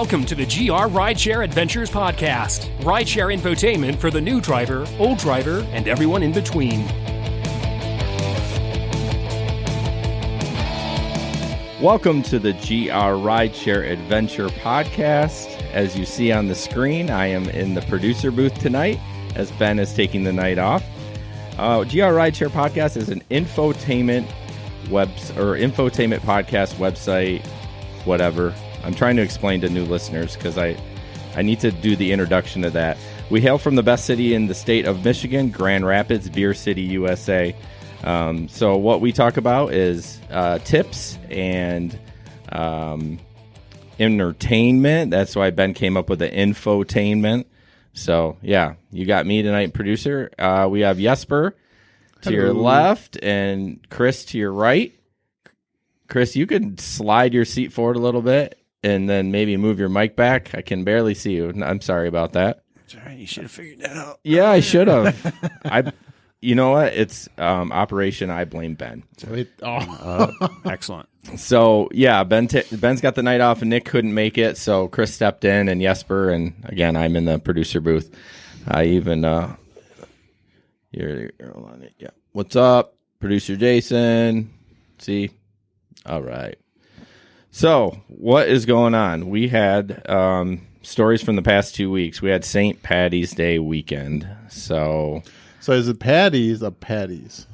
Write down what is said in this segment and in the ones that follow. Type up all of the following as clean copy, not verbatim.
Welcome to the GR Rideshare Adventures Podcast. Rideshare infotainment for the new driver, old driver, and everyone in between. Welcome to the GR Rideshare Adventure Podcast. As you see on the screen, I am in the producer booth tonight as Ben is taking the night off. GR Rideshare Podcast is an infotainment podcast website, whatever. I'm trying to explain to new listeners because I need to do the introduction to that. We hail from the best city in the state of Michigan, Grand Rapids, Beer City, USA. So what we talk about is tips and entertainment. That's why Ben came up with the infotainment. So, yeah, you got me tonight, producer. We have Jesper to your left and Chris to your right. Chris, you could slide your seat forward a little bit and then maybe move your mic back. I can barely see you. I'm sorry about that. That's all right. You should have figured that out. Yeah, I should have. You know what? It's Operation I Blame Ben. Excellent. So, yeah, Ben's got the night off and Nick couldn't make it, so Chris stepped in and Jesper, and again, I'm in the producer booth. I even, here, hold on. Yeah. What's up? Producer Jason. See? All right. So, what is going on? We had stories from the past 2 weeks. We had St. Paddy's Day weekend, so is it patties or patties?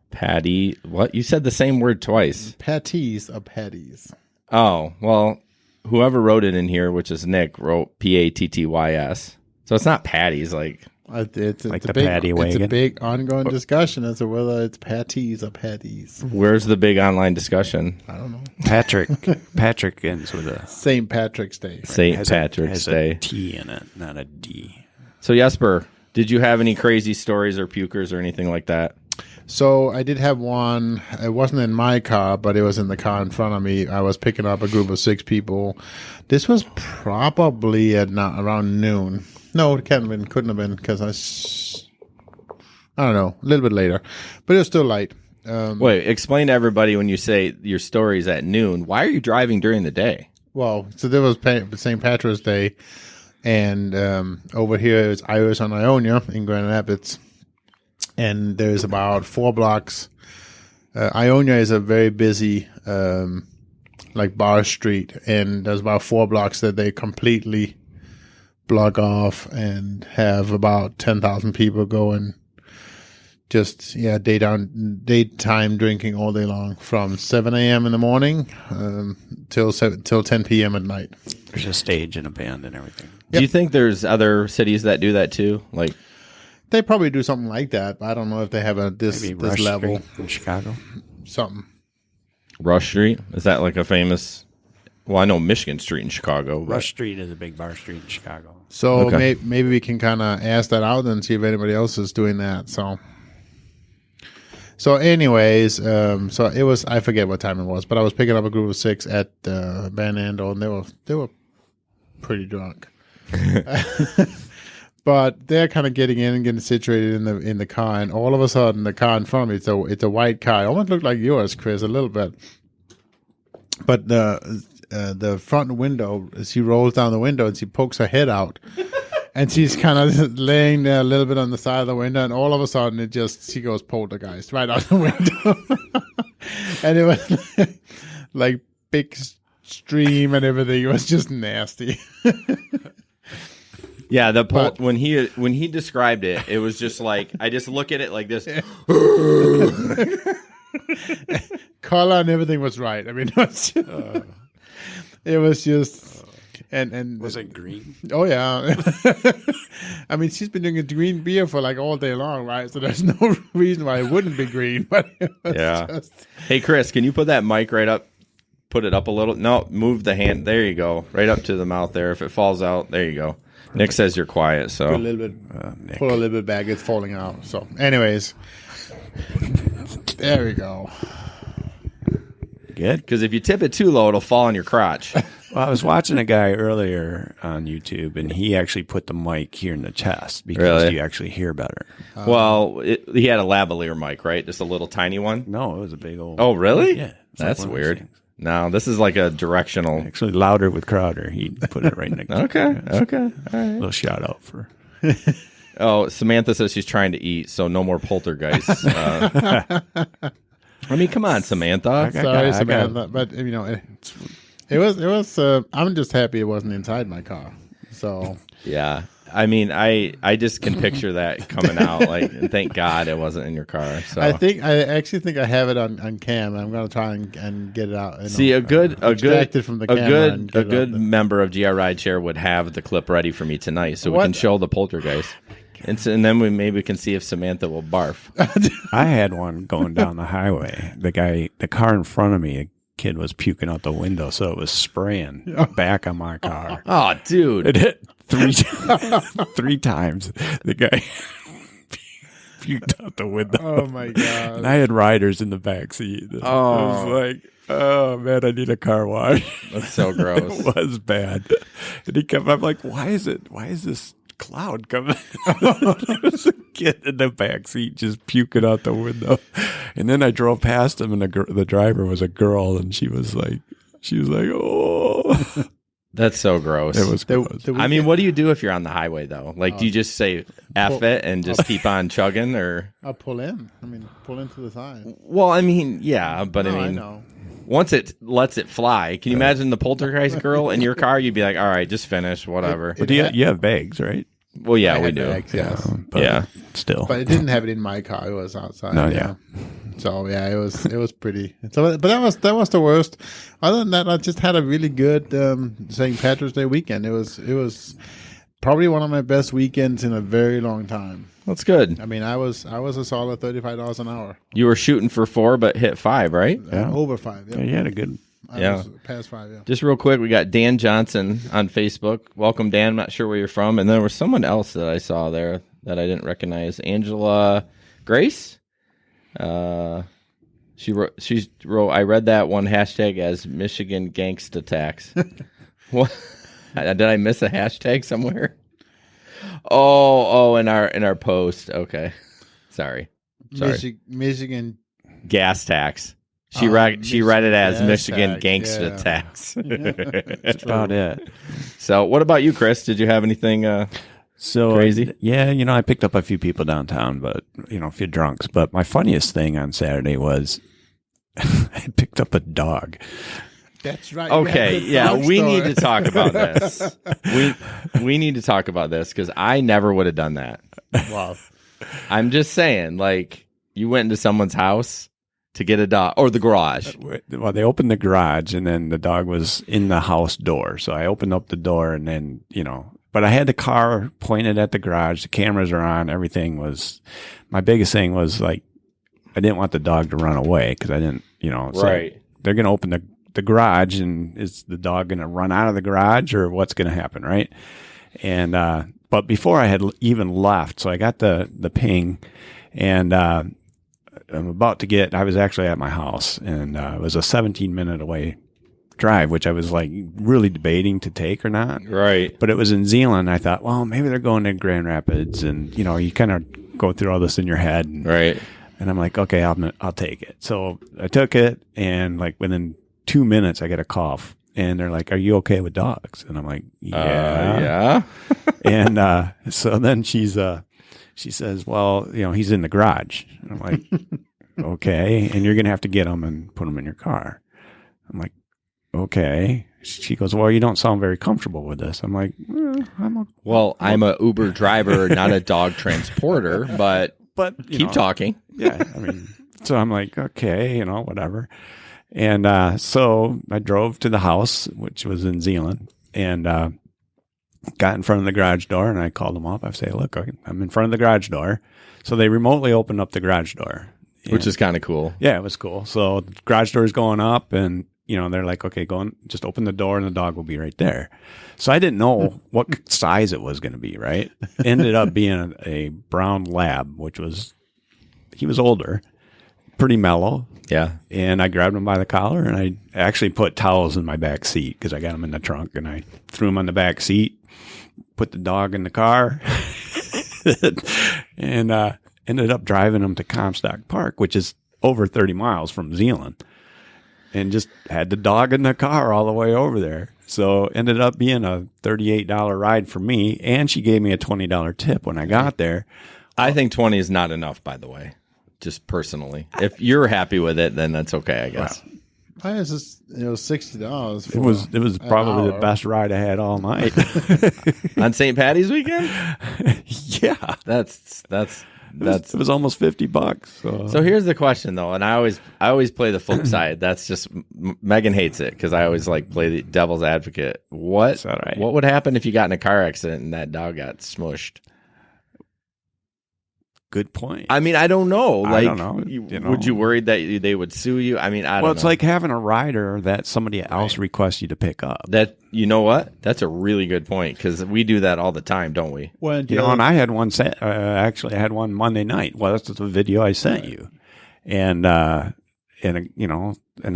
Patty, what? You said the same word twice. Patties or patties? Oh, well, whoever wrote it in here, which is Nick, wrote Pattys. So it's not patties, like it's like the big, paddy wagon. It's a big ongoing discussion as to whether it's patties or patties. Where's the big online discussion? I don't know. Patrick ends with a St. Patrick's Day. St. Patrick's Day. A T in it, not a D. So Jesper, did you have any crazy stories or pukers or anything like that? So I did have one. It wasn't in my car, but it was in the car in front of me. I was picking up a group of 6 people. This was probably at around noon. No, it couldn't have been because I don't know, a little bit later, but it was still light. Wait, explain to everybody when you say your story's at noon. Why are you driving during the day? Well, so there was St. Patrick's Day, and over here is Iris on Ionia in Grand Rapids, and there's about 4 blocks. Ionia is a very busy like bar street, and there's about 4 blocks that they completely block off and have about 10,000 people going. Just daytime drinking all day long from 7 a.m. in the morning till 10 p.m. at night. There's a stage and a band and everything. Yep. Do you think there's other cities that do that too? Like they probably do something like that, but I don't know if they have this level Street in Chicago. Something. Rush Street? Is that like a famous? Well, I know Michigan Street in Chicago. Rush Street is a big bar street in Chicago. So maybe we can kind of ask that out and see if anybody else is doing that. So anyways, so it was, I forget what time it was, but I was picking up a group of 6 at Van Andel, and they were pretty drunk. But they're kind of getting in and getting situated in the car, and all of a sudden the car in front of me, it's a white car. It almost looked like yours, Chris, a little bit. But the front window, she rolls down the window and she pokes her head out. And she's kind of laying there a little bit on the side of the window, and all of a sudden she goes poltergeist right out the window. And it was like big stream and everything. It was just nasty. Yeah, when he described it, it was just like I just look at it like this. Color and everything was right. I mean, it was just. And was it green? Oh yeah. I mean, she's been drinking green beer for like all day long, right? So there's no reason why it wouldn't be green. But yeah. Hey, Chris, can you put that mic right up? Put it up a little. No, move the hand. There you go. Right up to the mouth there. If it falls out, there you go. Perfect. Nick says you're quiet, so pull a little bit back. It's falling out. So, anyways, there we go. Good. Because if you tip it too low, it'll fall on your crotch. Well, I was watching a guy earlier on YouTube, and he actually put the mic here in the chest because you actually hear better. Well, he had a lavalier mic, right? Just a little tiny one? No, it was a big old... Oh, really? Yeah. That's weird. No, this is like a directional. Actually, Louder with Crowder. He put it right next. Okay. Okay. All right. Little shout out for. Oh, Samantha says she's trying to eat, so no more poltergeists. I mean, come on, Samantha. Sorry, Samantha, but it was. I'm just happy it wasn't inside my car. So Yeah. I mean, I just can picture that coming out. Like, and thank God it wasn't in your car. So I actually think I have it on cam. I'm going to try and get it out. See, a good member of GR Rideshare would have the clip ready for me tonight, so we can show the poltergeist. And then we can see if Samantha will barf. I had one going down the highway. The car in front of me, a kid was puking out the window, so it was spraying back on my car. Oh, dude. It hit three times. The guy puked out the window. Oh, my God. And I had riders in the back seat. I was like, oh, man, I need a car wash. That's so gross. It was bad. And I'm like, why is this cloud coming? There was a kid in the back seat just puking out the window. And then I drove past him, and the driver was a girl, and she was like, oh. That's so gross. It was gross. I mean, what do you do if you're on the highway, though? Like, do you just say F it and just keep on chugging, or? I'll pull in. Pull into the side. Well, I mean, yeah, but No, I mean, know. once it lets it fly, can you imagine the poltergeist girl in your car? You'd be like, all right, just finish, whatever. But you have bags, right? Well, yeah, I we had do. bags, yes. But Yeah. Still. But it didn't have it in my car. It was outside. No, yeah. So yeah, it was pretty. So, but that was the worst. Other than that, I just had a really good St. Patrick's Day weekend. It was probably one of my best weekends in a very long time. That's good. I mean, I was a solid $35 an hour. You were shooting for 4, but hit 5, right? Yeah. Over 5. Yeah, you had a good. Yeah. Was past 5. Yeah. Just real quick, we got Dan Johnson on Facebook. Welcome, Dan. I'm not sure where you're from. And there was someone else that I saw there that I didn't recognize. Angela Grace. She wrote. I read that one hashtag as Michigan Gangsta Tax. What? Did I miss a hashtag somewhere? Oh, in our post. Okay, sorry. Michigan gas tax. She read it as Michigan tax, Gangsta yeah. Tax. That's about it. So, what about you, Chris? Did you have anything? So crazy? Yeah, I picked up a few people downtown, but a few drunks. But my funniest thing on Saturday was I picked up a dog. That's right. Okay, yeah, we need to talk about this. We need to talk about this because I never would have done that. Wow. I'm just saying, like, you went into someone's house to get a dog, or the garage. Well, they opened the garage, and then the dog was in the house door. So I opened up the door, and then, but I had the car pointed at the garage. The cameras are on. Everything was, my biggest thing was, like, I didn't want the dog to run away because I didn't, so Right. they're going to open the garage, and is the dog going to run out of the garage, or what's going to happen, right? And but before I had even left, so I got the ping, and I'm about to I was actually at my house, and it was a 17-minute away drive, which I was like really debating to take or not. Right. But it was in Zealand. I thought, well, maybe they're going to Grand Rapids, and you kind of go through all this in your head, and, Right. And I'm like, okay, I'll take it. So I took it, and like within 2 minutes, I get a call, and they're like, "Are you okay with dogs?" And I'm like, "Yeah." Yeah. And so then she says, "Well, he's in the garage." And I'm like, "Okay, and you're gonna have to get him and put him in your car." I'm like, "Okay." She goes, "Well, you don't sound very comfortable with this." I'm like, I'm a Uber driver, not a dog transporter, but keep talking. Yeah, I mean, so I'm like, okay, whatever. And so I drove to the house, which was in Zealand, and got in front of the garage door, and I called them up. I say, look, I'm in front of the garage door. So they remotely opened up the garage door. Which is kind of cool. Yeah, it was cool. So the garage door is going up, and they're like, okay, just open the door, and the dog will be right there. So I didn't know what size it was going to be, right? Ended up being a brown lab, he was older, pretty mellow. Yeah. And I grabbed him by the collar, and I actually put towels in my back seat because I got him in the trunk, and I threw him on the back seat, put the dog in the car, and ended up driving him to Comstock Park, which is over 30 miles from Zealand. and just had the dog in the car all the way over there. So ended up being a $38 ride for me, and she gave me a $20 tip when I got there. I think 20 is not enough, by the way, just personally. If you're happy with it, then that's okay, I guess. Why is this, $60? It was probably the best ride I had all night. On St. Patty's weekend? Yeah. It was almost $50. So here's the question, though, and I always play the flip side. That's just Megan hates it because I always play the devil's advocate. What would happen if you got in a car accident and that dog got smushed? Good point. I mean, I don't know. I don't know. Would you worry that they would sue you? I mean, I don't know. Well, it's like having a rider that somebody else requests you to pick up. That, you know what? That's a really good point because we do that all the time, don't we? And I had one actually I had one Monday night. Well, that's the video I sent you. And I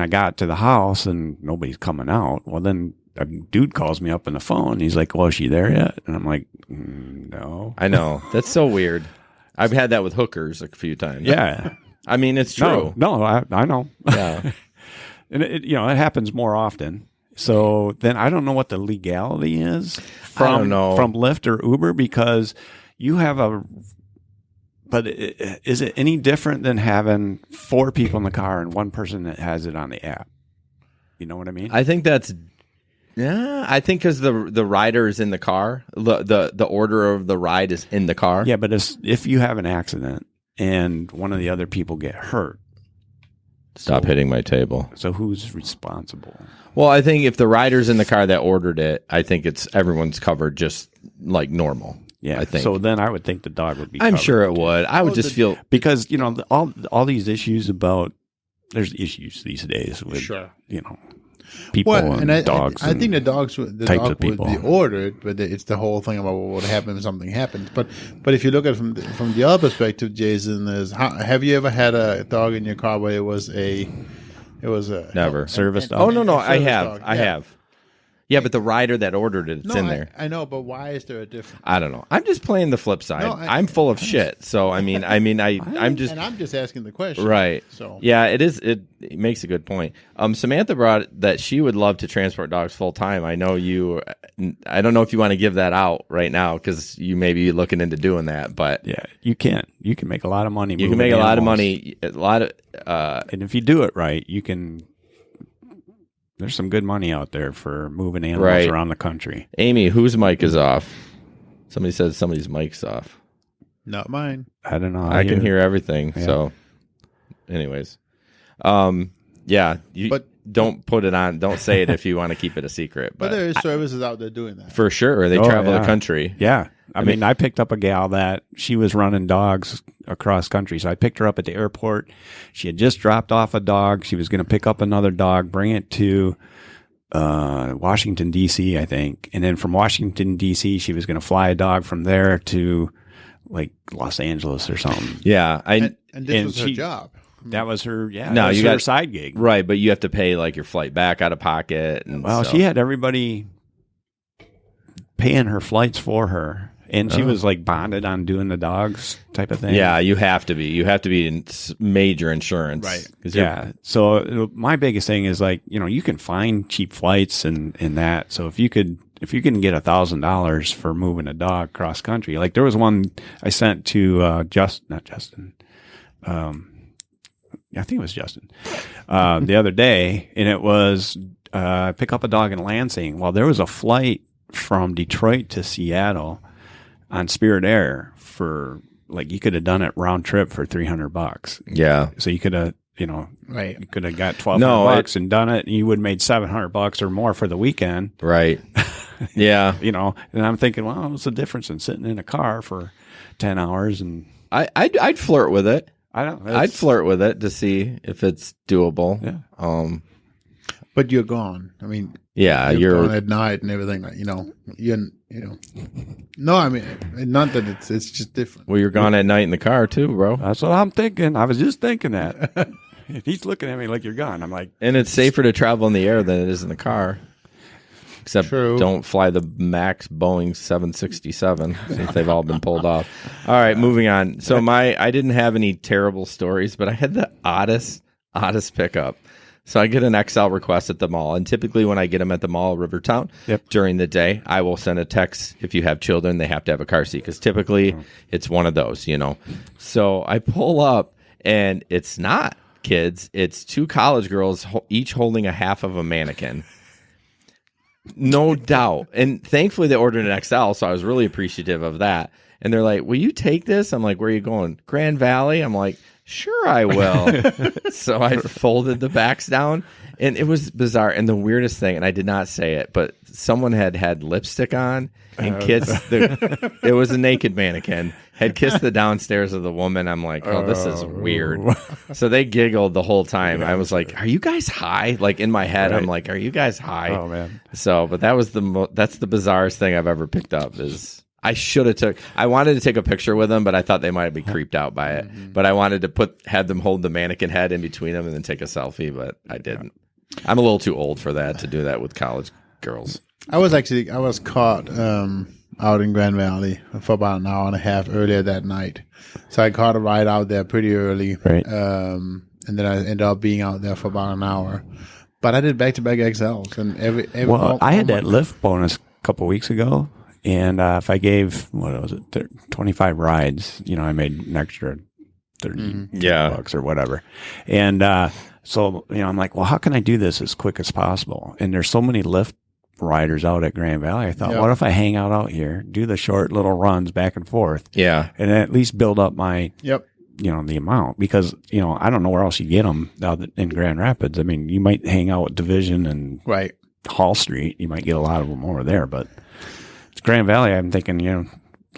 got to the house and nobody's coming out. Well, then a dude calls me up on the phone. He's like, "Well, is she there yet?" And I'm like, "No." I know. That's so weird. I've had that with hookers a few times. Yeah. I mean, it's true. No, I know. Yeah. And it happens more often. So then I don't know what the legality is from Lyft or Uber, because you have but is it any different than having 4 people in the car and one person that has it on the app? You know what I mean? I think that's, I think because the rider is in the car, the order of the ride is in the car. Yeah, but if you have an accident and one of the other people get hurt. Stop hitting my table. So who's responsible? Well, I think if the rider's in the car that ordered it, I think everyone's covered just like normal. Yeah, I think. So then I would think the dog would be I'm covered. sure it would. I would just feel... Because, all these issues about... There's issues these days with, people and dogs. I think the dog would be ordered, but it's the whole thing about what would happen if something happens. But if you look at it from the other perspective, Jason, have you ever had a dog in your car where it was a never service dog? Oh no, I have. Yeah, but the rider that ordered it's in there. I know, but why is there a difference? I don't know. I'm just playing the flip side. I'm full of shit. So I'm just asking the question. Right. So yeah, it is. It makes a good point. Samantha brought that she would love to transport dogs full time. I know you. I don't know if you want to give that out right now because you may be looking into doing that. But yeah, you can. You can make a lot of money. You can make a lot of money. And if you do it right, you can. There's some good money out there for moving animals around the country. Amy, whose mic is off? Somebody said somebody's mic's off. Not mine. I don't know. I can hear everything. Yeah. So, anyways, yeah. But don't put it on. Don't say it if you want to keep it a secret. But there is services out there doing that for sure. They travel the country. Yeah. I mean, I picked up a gal that she was running dogs across country. So I picked her up at the airport. She had just dropped off a dog. She was going to pick up another dog, bring it to Washington, D.C., I think. And then from Washington, D.C., she was going to fly a dog from there to like Los Angeles or something. Yeah. And this was her job. That was her, No, you got her side gig. Right, but you have to pay like your flight back out of pocket. And she had everybody paying her flights for her. And she was like bonded on doing the dogs type of thing. Yeah, you have to be. You have to be in major insurance. Right. Yeah. So my biggest thing is like, you can find cheap flights and that. So if you can get $1,000 for moving a dog cross country, like there was one I sent to not Justin. I think it was Justin, the other day, and it was pick up a dog in Lansing. Well, there was a flight from Detroit to Seattle on Spirit Air for like you could have done it round trip for $300. Yeah, so you could have right. You could have got $1,200 and done it, and you would have made $700 or more for the weekend. Right. Yeah. And I'm thinking, well, what's the difference in sitting in a car for 10 hours? And I'd flirt with it. I'd flirt with it to see if it's doable. Yeah. But you're gone. I mean, you're gone at night and everything. No, I mean, not that it's just different. Well, you're gone at night in the car too, bro. That's what I'm thinking. I was just thinking that. He's looking at me like you're gone. I'm like, and it's safer to travel in the air than it is in the car. Except True. Don't fly the Max Boeing 767 since they've all been pulled off. All right, moving on. So I didn't have any terrible stories, but I had the oddest pickup. So I get an XL request at the mall. And typically when I get them at the mall, Rivertown, during the day, I will send a text. If you have children, they have to have a car seat because typically it's one of those, So I pull up and it's not kids. It's 2 college girls, each holding a half of a mannequin. No doubt. And thankfully they ordered an XL, so I was really appreciative of that. And they're like, will you take this? I'm like, where are you going? Grand Valley? I'm like, sure I will. So I folded the backs down, and it was bizarre. And the weirdest thing, and I did not say it, but someone had lipstick on and kissed it was a naked mannequin, had kissed the downstairs of the woman. I'm like, oh, this is weird. So they giggled the whole time. I was like, are you guys high? Like in my head, I'm like, are you guys high? Oh, man. So, but that was that's the bizarrest thing I've ever picked up is I wanted to take a picture with them, but I thought they might be creeped out by it. But I wanted to have them hold the mannequin head in between them and then take a selfie, but I didn't. I'm a little too old for that, to do that with college girls. I was caught out in Grand Valley for about an hour and a half earlier that night. So I caught a ride out there pretty early. Right. And then I ended up being out there for about an hour. But I did back-to-back XLs. And I had that Lyft bonus a couple weeks ago. And if I gave, 25 rides, I made an extra 30 bucks or whatever. And so, I'm like, well, how can I do this as quick as possible? And there's so many Lyft riders out at Grand Valley. I thought, what if I hang out here, do the short little runs back and forth? Yeah. And at least build up my, the amount. Because, I don't know where else you get them out in Grand Rapids. I mean, you might hang out at Division and Hall Street. You might get a lot of them over there, but it's Grand Valley. I'm thinking, a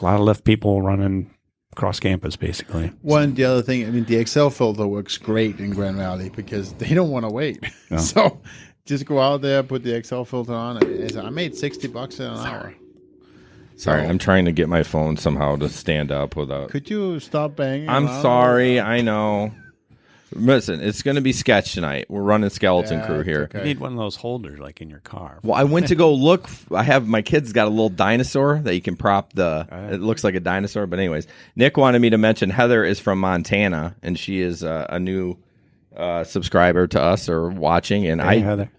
lot of Lyft people running across campus, basically. The other thing, the XL filter works great in Grand Valley because they don't want to wait. No. So just go out there, put the XL filter on. I made $60 in an hour. Sorry, I'm trying to get my phone somehow to stand up without. Could you stop banging? I'm sorry. I know. Listen, it's going to be sketch tonight. We're running skeleton crew here. Okay. You need one of those holders like in your car. Well, I went to go look. My kid's got a little dinosaur that you can prop it looks like a dinosaur. But anyways, Nick wanted me to mention Heather is from Montana, and she is a new subscriber to us or watching. And Heather.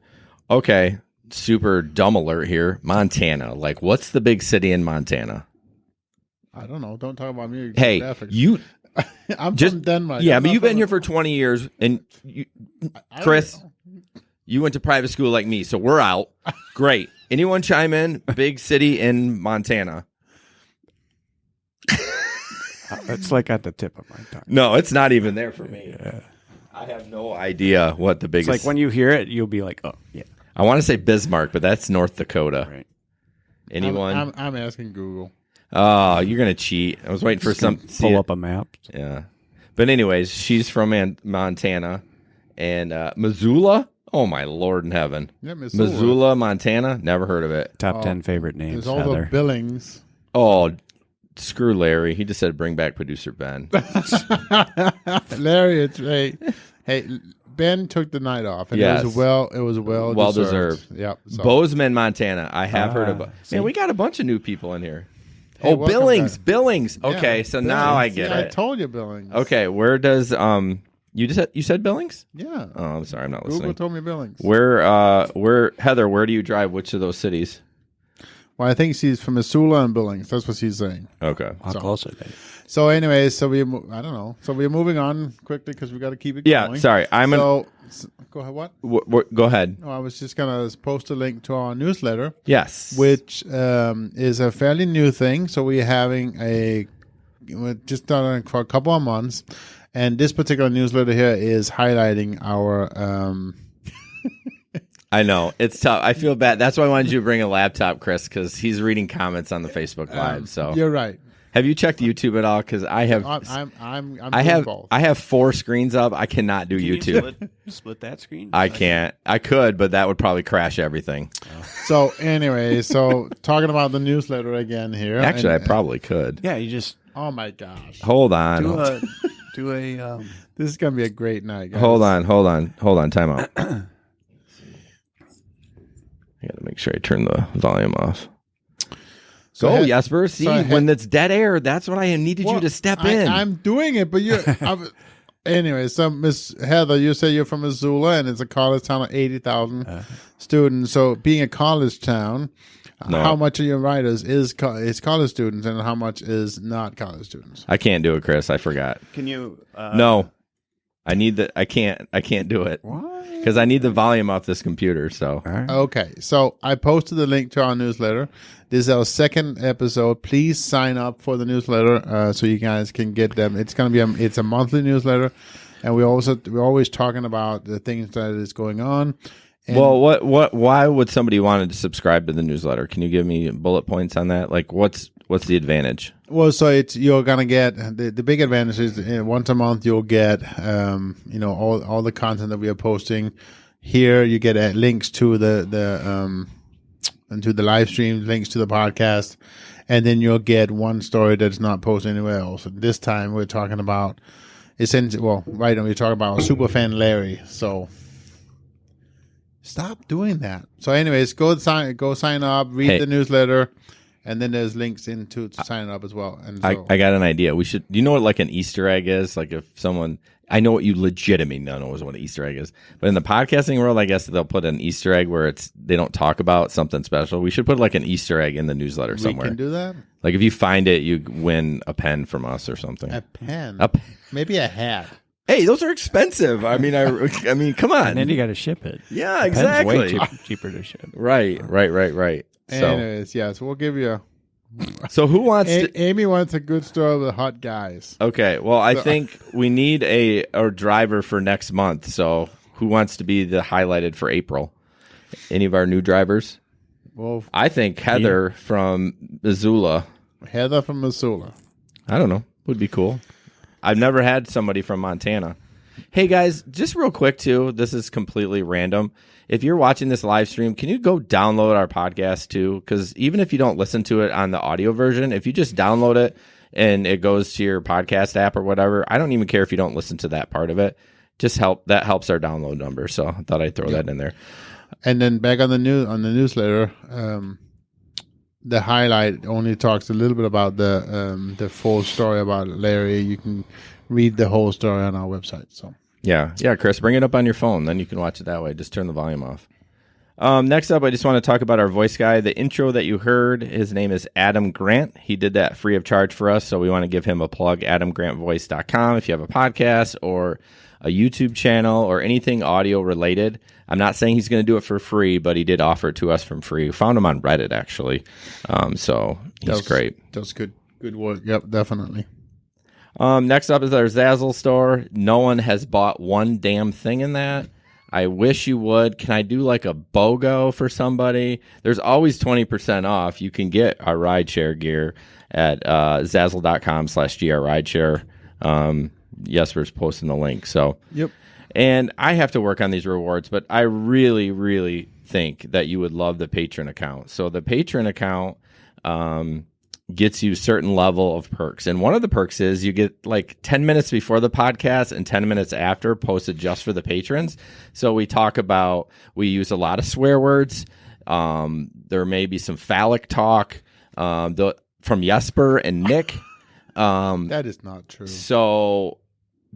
Okay, super dumb alert here. Montana. Like, what's the big city in Montana? I don't know. Don't talk about me. Hey, you... I'm from Denmark. Yeah, but you've been here for 20 years, and Chris, you went to private school like me, so we're out. Great. Anyone chime in? Big city in Montana. It's like at the tip of my tongue. No, it's not even there for me. Yeah. I have no idea what the biggest... It's like when you hear it, you'll be like, oh, yeah. I want to say Bismarck, but that's North Dakota. Right. Anyone? I'm asking Google. Oh, you're going to cheat. I was waiting for some... Pull up a map. Yeah. But anyways, she's from Montana. And Missoula? Oh, my Lord in heaven. Yeah, Missoula. Missoula, Montana? Never heard of it. Top 10 favorite names, There's all Heather. the Billings. Oh, screw Larry. He just said bring back producer Ben. Larry, it's hey, Ben took the night off, and Yes. it was well deserved. Yep. So. Bozeman, Montana. I have heard of it. see? Man, we got a bunch of new people in here. Hey, oh, welcome Billings. back. Billings. Okay, Yeah, so Billings. now I get I it. told you Billings. Okay, where does you said Billings? Yeah. Oh, I'm sorry, I'm not Google listening. told me Billings. Where Heather, where do you drive? Which of those cities? Well, I think she's from Missoula and Billings. That's what she's saying. Okay. How close are they? So, anyways, I don't know. So we're moving on quickly because we got to keep it Yeah, going. sorry. Go ahead. What? Go ahead. No, I was just gonna post a link to our newsletter, Yes. which is a fairly new thing. So we're having we're just done it for a couple of months, and this particular newsletter here is highlighting our. I know it's tough. I feel bad. That's why I wanted you to bring a laptop, Chris, because he's reading comments on the Facebook Live. So You're right. have you checked YouTube at all? Because I have. I'm I have. both. I have 4 screens up. I cannot do YouTube. Split that screen? I can't. I could, but that would probably crash everything. So anyway, talking about the newsletter again here. Actually, and- I probably could. Yeah, you just Oh my gosh, Hold on. do a this is gonna be a great night, guys. Hold on. Time out. I got to make sure I turn the volume off. So Go, I had- Jesper. See, so I had- when it's dead air, that's what I needed you to step in. I'm doing it, but Anyway, so Miss Heather, you say you're from Missoula, and it's a college town of 80,000 students. So, being a college town, how much of your riders is college students, and how much is not college students? I can't do it, Chris. I forgot. Can you? No, I need the. I can't do it. What? Because I need the volume off this computer. So Okay, so I posted the link to our newsletter. This is our second episode. Please sign up for the newsletter so you guys can get them. It's gonna be it's a monthly newsletter, and we're always talking about the things that is going on. And why would somebody want to subscribe to the newsletter? Can you give me bullet points on that? Like, what's the advantage? Well, so you're gonna get the big advantage is once a month you'll get all the content that we are posting here. You get links to the live stream, links to the podcast, and then you'll get one story that's not posted anywhere else. And this time we're talking about right now we're talking about superfan Larry. So stop doing that. So, anyways, go sign up, read the newsletter. And then there's links to sign up as well. And so, I got an idea. We should. Do you know what like an Easter egg is? Like if someone, I know what you legitimately know what an Easter egg is, but in the podcasting world, I guess they'll put an Easter egg where they don't talk about something special. We should put like an Easter egg in the newsletter somewhere. We can do that. Like if you find it, you win a pen from us or something. A pen. Maybe a hat. Hey, those are expensive. I mean, I mean, come on. And then you got to ship it. Yeah, exactly. Way cheaper to ship. Right. So, anyways, so we'll give you so who wants to... Amy wants a good story with hot guys. Okay, well, I think we need a driver for next month. So who wants to be the highlighted for April? Any of our new drivers? Well, I think Heather from Missoula. Heather from Missoula. I don't know. Would be cool. I've never had somebody from Montana. Hey, guys, just real quick, too. This is completely random. If you're watching this live stream, can you go download our podcast, too? Because even if you don't listen to it on the audio version, if you just download it and it goes to your podcast app or whatever, I don't even care if you don't listen to that part of it. That helps our download number. So I thought I'd throw that in there. And then back on the newsletter, the highlight only talks a little bit about the full story about Larry. You can read the whole story on our website. So yeah, Chris, bring it up on your phone, then you can watch it that way. Just turn the volume off. Next up, I just want to talk about our voice guy. The intro that you heard, his name is Adam Grant. He did that free of charge for us, so we want to give him a plug. AdamGrantVoice.com. If you have a podcast or a YouTube channel or anything audio related, I'm not saying he's going to do it for free, but he did offer it to us from free. We found him on Reddit, actually. So he's great. That's good work. Yep, definitely. Next up is our Zazzle store. No one has bought one damn thing in that. I wish you would. Can I do like a BOGO for somebody? There's always 20% off. You can get our rideshare gear at zazzle.com/grrideshare. Jesper's posting the link. So, yep. And I have to work on these rewards, but I really, really think that you would love the patron account. So the patron account gets you a certain level of perks. And one of the perks is you get like 10 minutes before the podcast and 10 minutes after posted just for the patrons. So we use a lot of swear words. There may be some phallic talk from Jesper and Nick. That is not true. So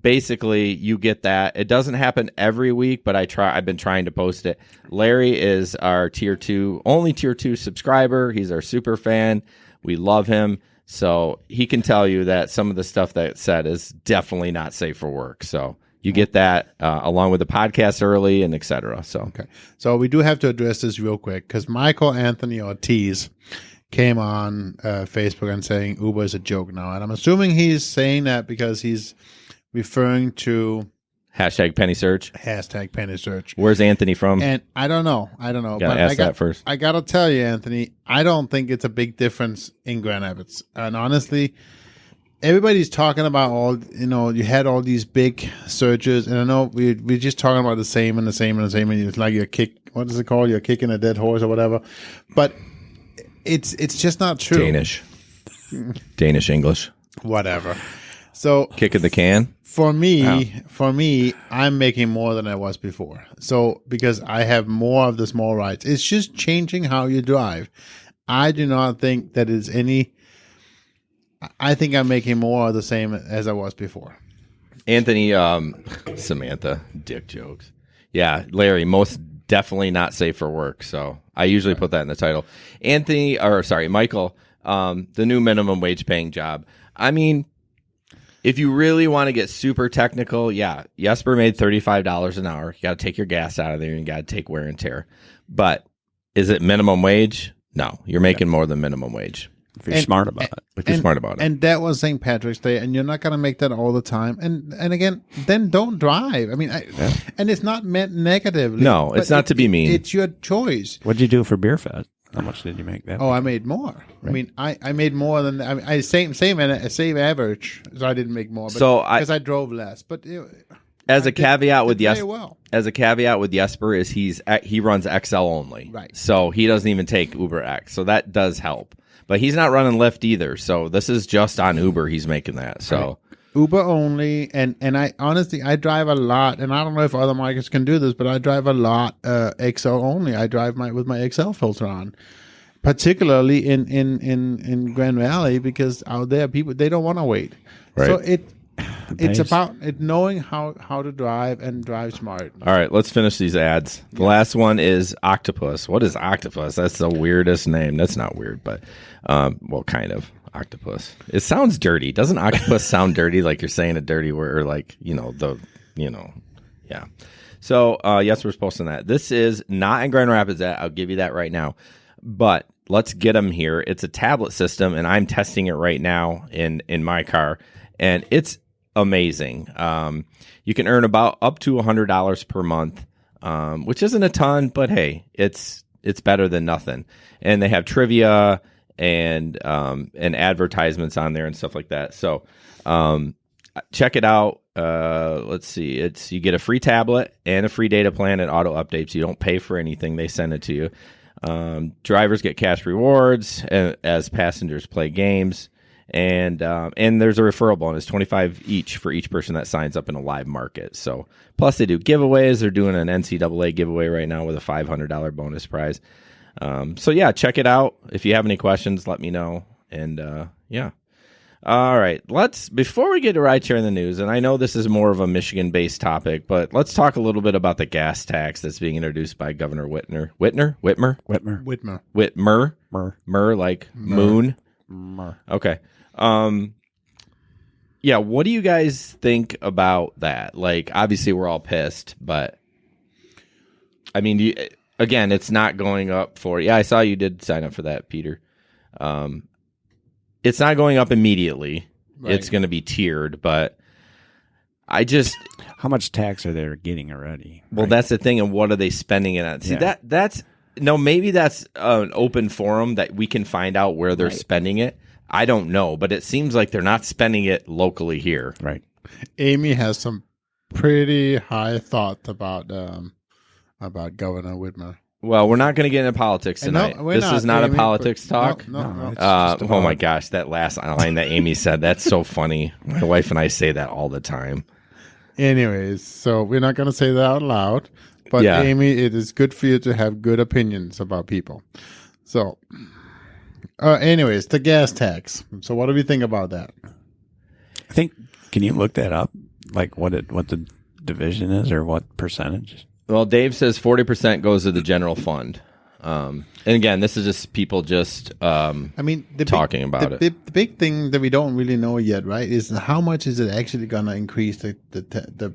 basically you get that. It doesn't happen every week, but I've been trying to post it. Larry is our only tier 2 subscriber. He's our super fan. We love him. So he can tell you that some of the stuff that said is definitely not safe for work. So you get that along with the podcast early and et cetera. So, okay. So we do have to address this real quick because Michael Anthony Ortiz came on Facebook and saying Uber is a joke now. And I'm assuming he's saying that because he's referring to #penny search. #penny search. Where's Anthony from? And I don't know. Gotta ask that first. I got to tell you, Anthony, I don't think it's a big difference in Grand Rapids. And honestly, everybody's talking about you had all these big searches. And I know we're just talking about the same and the same and the same. And it's like what is it called? You're kicking a dead horse or whatever. But it's just not true. Danish English. Whatever. So kick of the can. For me, I'm making more than I was before. So because I have more of the small rides, it's just changing how you drive. I do not think that is any. I think I'm making more of the same as I was before. Anthony, Samantha, dick jokes. Yeah, Larry, most definitely not safe for work. So I usually put that in the title. Michael, the new minimum wage paying job. I mean, if you really want to get super technical, yeah, Jesper made $35 an hour. You got to take your gas out of there and you got to take wear and tear. But is it minimum wage? No, you're making more than minimum wage. If you're smart about it. If you're smart about it. And that was St. Patrick's Day, and you're not going to make that all the time. And again, then don't drive. I mean, and it's not meant negatively. No, it's not to be mean. It's your choice. What'd you do for Beer Fest? How much did you make that? Oh, I made more. Right. I mean, I made more than same average. So I didn't make more. Because I drove less. But as a caveat with Jesper is he runs XL only. Right. So he doesn't even take Uber X. So that does help. But he's not running Lyft either. So this is just on Uber he's making that. So right. Uber only, and I honestly I drive a lot, and I don't know if other markets can do this, but I drive a lot XL only. I drive with my XL filter on, particularly in Grand Valley, because out there people they don't want to wait. Right. So it's about knowing how to drive and drive smart. All right, let's finish these ads. The last one is Octopus. What is Octopus? That's the weirdest name. That's not weird, but well, kind of. Octopus. It sounds dirty. Doesn't octopus sound dirty? Like you're saying a dirty word, or like, yeah. So, yes, we're posting that. This is not in Grand Rapids. I'll give you that right now. But let's get them here. It's a tablet system, and I'm testing it right now in my car, and it's amazing. You can earn about up to $100 per month, which isn't a ton, but hey, it's better than nothing. And they have trivia and advertisements on there and stuff like that. So check it out. Let's see. You get a free tablet and a free data plan and auto updates. You don't pay for anything. They send it to you. Drivers get cash rewards as passengers play games. And there's a referral bonus, $25 each for each person that signs up in a live market. So plus they do giveaways. They're doing an NCAA giveaway right now with a $500 bonus prize. So yeah, check it out. If you have any questions, let me know. And yeah. All right. Before we get to rideshare in the news, and I know this is more of a Michigan-based topic, but let's talk a little bit about the gas tax that's being introduced by Governor Whitmer, like moon. Okay. Yeah, what do you guys think about that? Like, obviously we're all pissed, but I mean, again, it's not going up for, yeah, I saw you did sign up for that, Peter. It's not going up immediately. Right. It's going to be tiered, but how much tax are they getting already? Well, right? That's the thing. And what are they spending it on? See, maybe that's an open forum that we can find out where they're spending it. I don't know, but it seems like they're not spending it locally here. Right. Amy has some pretty high thoughts about Governor Whitmer. Well, we're not going to get into politics tonight. No, this is not Amy, a politics talk. No. Oh my gosh, that last line that Amy said, that's so funny. My wife and I say that all the time. Anyways, so we're not going to say that out loud. But yeah. Amy, it is good for you to have good opinions about people. So, anyways, the gas tax. So what do we think about that? I think, can you look that up? Like what the division is or what percentage? Well, Dave says 40% goes to the general fund. And again, this is just people talking about it. The big thing that we don't really know yet, right, is how much is it actually going to increase the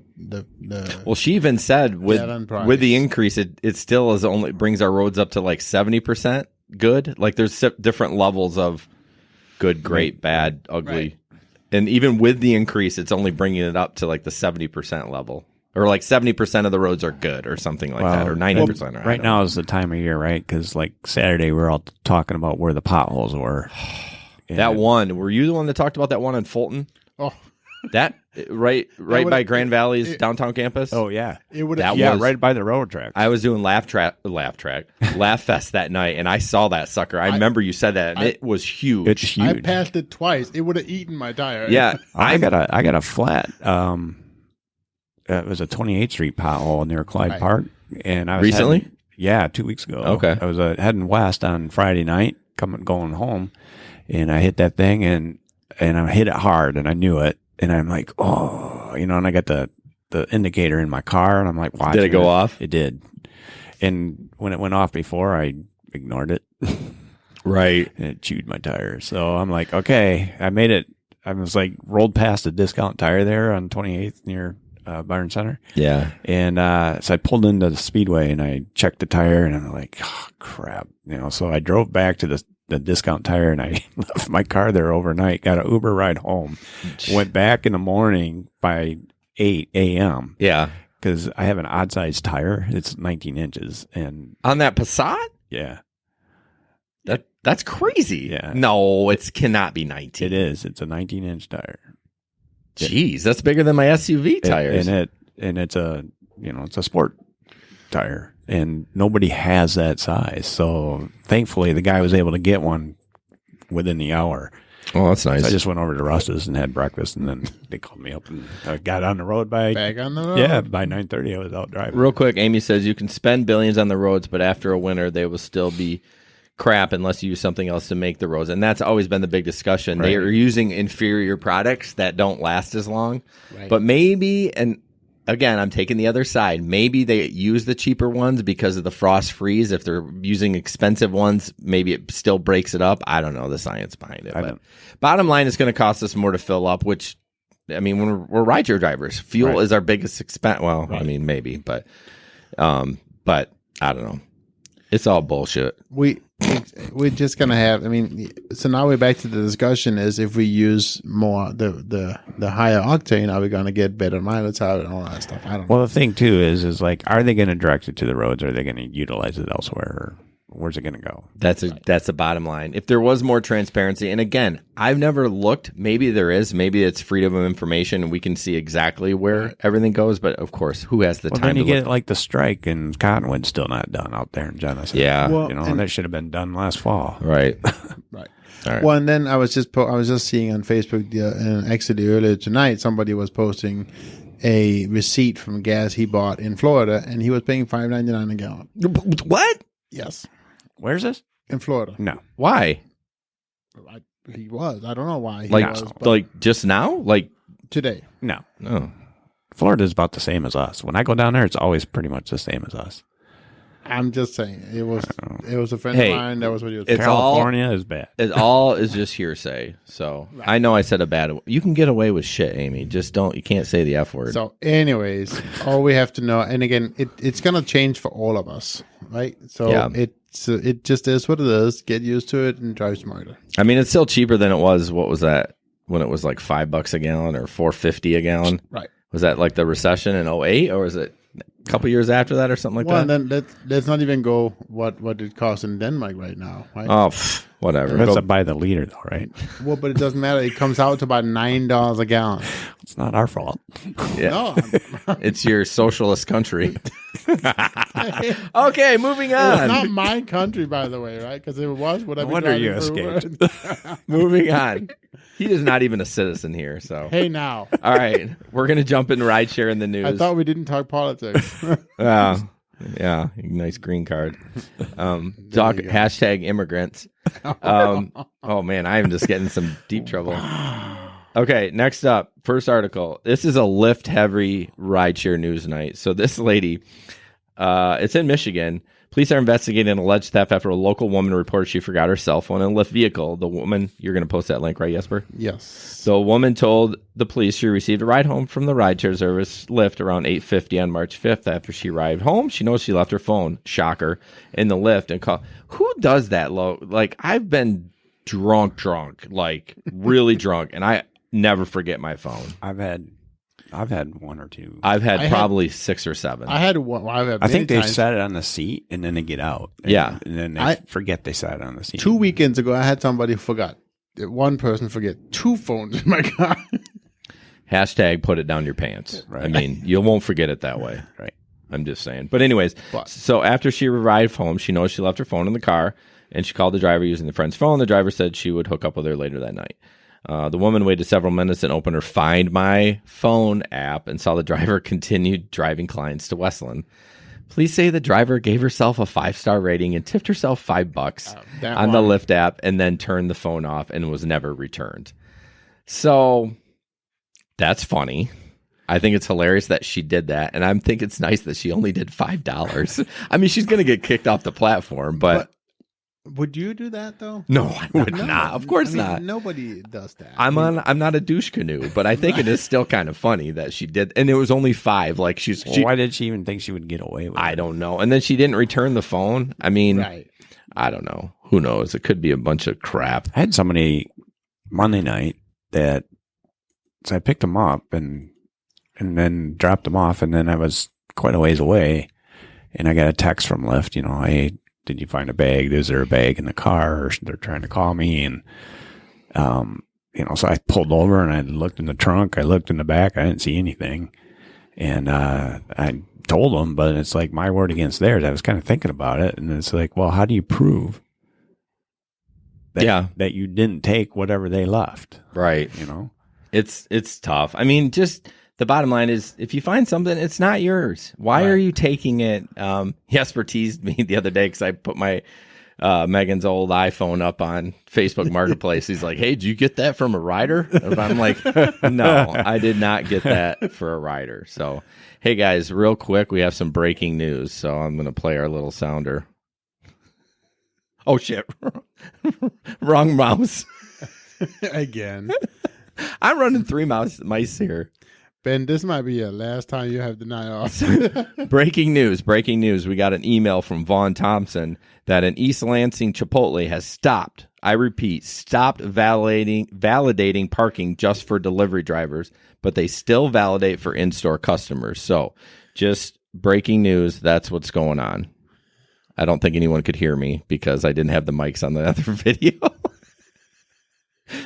Well, she even said with the increase, it still only brings our roads up to like 70% good. Like there's different levels of good, great, bad, ugly. Right. And even with the increase, it's only bringing it up to like the 70% level. Or like 70% of the roads are good or something like that, or 90%. Well, right now is the time of year, right? Because like Saturday, we're all talking about where the potholes were. That one, were you the one that talked about that one in Fulton? Oh, that right by Grand Valley's downtown campus? Oh, yeah. Right by the railroad track. I was doing Laugh Fest that night, and I saw that sucker. I remember you said that, and it was huge. It's huge. I passed it twice. It would have eaten my tire. Yeah. I got a flat... it was a 28th Street pothole near Clyde Park, and I was recently. 2 weeks ago. Okay, I was heading west on Friday night, going home, and I hit that thing, and I hit it hard, and I knew it, and I'm like, oh, and I got the indicator in my car, and I'm like, watching. Did it go off? It did. And when it went off before, I ignored it. Right. And it chewed my tire. So I'm like, okay, I made it. I was like rolled past a discount tire there on 28th near Byron Center. Yeah. And so I pulled into the Speedway and I checked the tire, and I'm like, oh, crap. So I drove back to the discount tire, and I left my car there overnight, got an Uber ride home, went back in the morning by 8 a.m. Yeah. Because I have an odd sized tire. It's 19 inches. And on that Passat? Yeah. That's crazy. Yeah. No, it cannot be 19. It is. It's a 19-inch tire. Jeez, that's bigger than my SUV tires. And it's a it's a sport tire, and nobody has that size. So thankfully, the guy was able to get one within the hour. Oh, that's nice. So I just went over to Russ's and had breakfast, and then they called me up, and I got on the road by 9:30. I was out driving. Real quick, Amy says you can spend billions on the roads, but after a winter, they will still be crap unless you use something else to make the roads. And that's always been the big discussion. Right. They are using inferior products that don't last as long. Right. But maybe, and again, I'm taking the other side, maybe they use the cheaper ones because of the frost freeze. If they're using expensive ones, maybe it still breaks it up. I don't know the science behind it. But bottom line, it's going to cost us more to fill up, which, I mean, when we're rideshare drivers, fuel is our biggest expense. Well, I mean, maybe, but I don't know. It's all bullshit. We're just gonna have. I mean, so now we're back to the discussion: is if we use more the higher octane, are we gonna get better mileage out and all that stuff? I don't know. Well, the thing too is like, are they going to direct it to the roads? Or are they going to utilize it elsewhere? Or where's it going to go? That's the bottom line. If there was more transparency, and again, I've never looked. Maybe there is. Maybe it's freedom of information, and we can see exactly where everything goes. But of course, who has the time? Then you to get look? like the strike, and Cottonwood's still not done out there in Genesee. Yeah, well, that should have been done last fall. Right. Right. All right. Well, and then I was just seeing on Facebook, and actually earlier tonight, somebody was posting a receipt from gas he bought in Florida, and he was paying $5.99 a gallon. What? Yes. Where's this? In Florida. No. Why? He was. I don't know why. Like just now? Like today. No. No. Florida's about the same as us. When I go down there, it's always pretty much the same as us. I'm just saying. It was a friend of mine. That was what he was saying. California is bad. It all is just hearsay. So I know I said a bad. You can get away with shit, Amy. Just don't. You can't say the F word. So, anyways, all we have to know, and again, it's gonna change for all of us, right? So it just is what it is. Get used to it and drive smarter. I mean, it's still cheaper than it was. What was that when it was like $5 a gallon or $4.50 a gallon? Right. Was that like the recession in 2008, or was it a couple years after that or something like that? Well, and then let's not even go what it costs in Denmark right now. Right? Oh, whatever. That's by the liter, though, right? Well, but it doesn't matter. It comes out to about $9 a gallon. It's not our fault. Yeah. No, it's your socialist country. Okay, moving on. It's not my country, by the way, right? Because if it was, would I be wonder you driving escaped. Moving on. He is not even a citizen here, so. Hey, now. All right, we're going to jump in rideshare in the news. I thought we didn't talk politics. Yeah, nice green card. Talk hashtag immigrants. Oh, man, I am just getting some deep trouble. Okay, next up, first article. This is a Lyft-heavy rideshare news night. So this lady, it's in Michigan. Police are investigating an alleged theft after a local woman reported she forgot her cell phone in a Lyft vehicle. The woman, you're going to post that link, right, Jesper? Yes. So a woman told the police she received a ride home from the rideshare service Lyft around 8:50 on March 5th. After she arrived home, she knows she left her phone, shocker, in the Lyft and called. Who does that, Like, I've been drunk, like really drunk, and I never forget my phone. I've had one or two. I've had probably 6 or 7. I had one. I think they set it on the seat and then they get out. Yeah. And then they forget they set it on the seat. 2 weekends ago, I had somebody forgot. One person forget 2 phones in my car. Hashtag put it down your pants. Right. I mean, you won't forget it that way. Right. I'm just saying. But anyways, so after she arrived home, she knows she left her phone in the car, and she called the driver using the friend's phone. The driver said she would hook up with her later that night. The woman waited several minutes and opened her Find My Phone app and saw the driver continued driving clients to Westland. Police say the driver gave herself a 5-star rating and tipped herself $5 on the Lyft app and then turned the phone off and was never returned. So that's funny. I think it's hilarious that she did that, and I think it's nice that she only did $5. I mean, she's going to get kicked off the platform, but would you do that though? no, I would not. Of course not. Nobody does that. I'm not a douche canoe, but I think it is still kind of funny that she did, and it was only 5. Like why did she even think she would get away with it? I don't know. And then she didn't return the phone. I mean, right. I don't know. Who knows? It could be a bunch of crap. I had somebody Monday night so I picked them up and then dropped them off, and then I was quite a ways away, and I got a text from Lyft, hey, did you find a bag? Is there a bag in the car? Or they're trying to call me. And, so I pulled over and I looked in the trunk. I looked in the back. I didn't see anything. And I told them, but it's like my word against theirs. I was kind of thinking about it. And it's like, well, how do you prove that you didn't take whatever they left? Right. It's tough. I mean, just the bottom line is if you find something, it's not yours. Why are you taking it? Jesper teased me the other day because I put my Megan's old iPhone up on Facebook Marketplace. He's like, hey, did you get that from a rider? And I'm like, no, I did not get that for a rider. So, hey, guys, real quick, we have some breaking news. So I'm going to play our little sounder. Oh, shit. Wrong mouse. Again. I'm running 3 mice here. Ben, this might be your last time you have the night off. Breaking news. We got an email from Vaughn Thompson that an East Lansing Chipotle has stopped. I repeat, stopped validating parking just for delivery drivers, but they still validate for in-store customers. So just breaking news. That's what's going on. I don't think anyone could hear me because I didn't have the mics on the other video.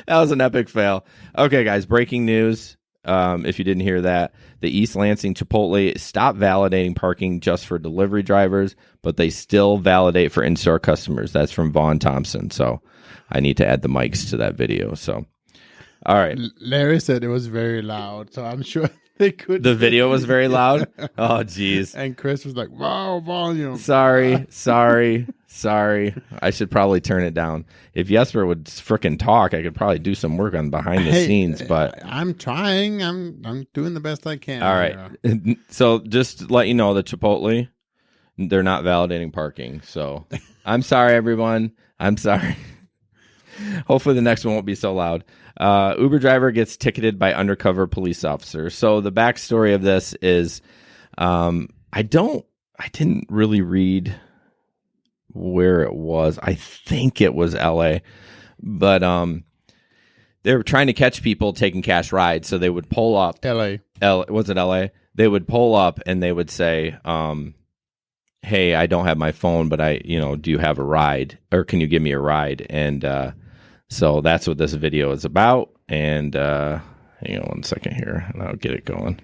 That was an epic fail. Okay, guys, breaking news. If you didn't hear that, the East Lansing Chipotle stopped validating parking just for delivery drivers, but they still validate for in-store customers. That's from Vaughn Thompson. So I need to add the mics to that video. So, all right. Larry said it was very loud, so I'm sure they could. The video was very loud. Oh, geez. And Chris was like, "Wow, volume." Sorry. I should probably turn it down. If Jesper would frickin' talk, I could probably do some work on behind the scenes, but I'm trying. I'm doing the best I can. All right. So just to let you know, the Chipotle, they're not validating parking. So I'm sorry, everyone. I'm sorry. Hopefully the next one won't be so loud. Uber driver gets ticketed by undercover police officer. So the backstory of this is I didn't really read where it was. I think it was LA, but they were trying to catch people taking cash rides. So they would pull up. Was it LA? They would pull up and they would say, hey, I don't have my phone, but do you have a ride or can you give me a ride? And so that's what this video is about. And hang on one second here and I'll get it going.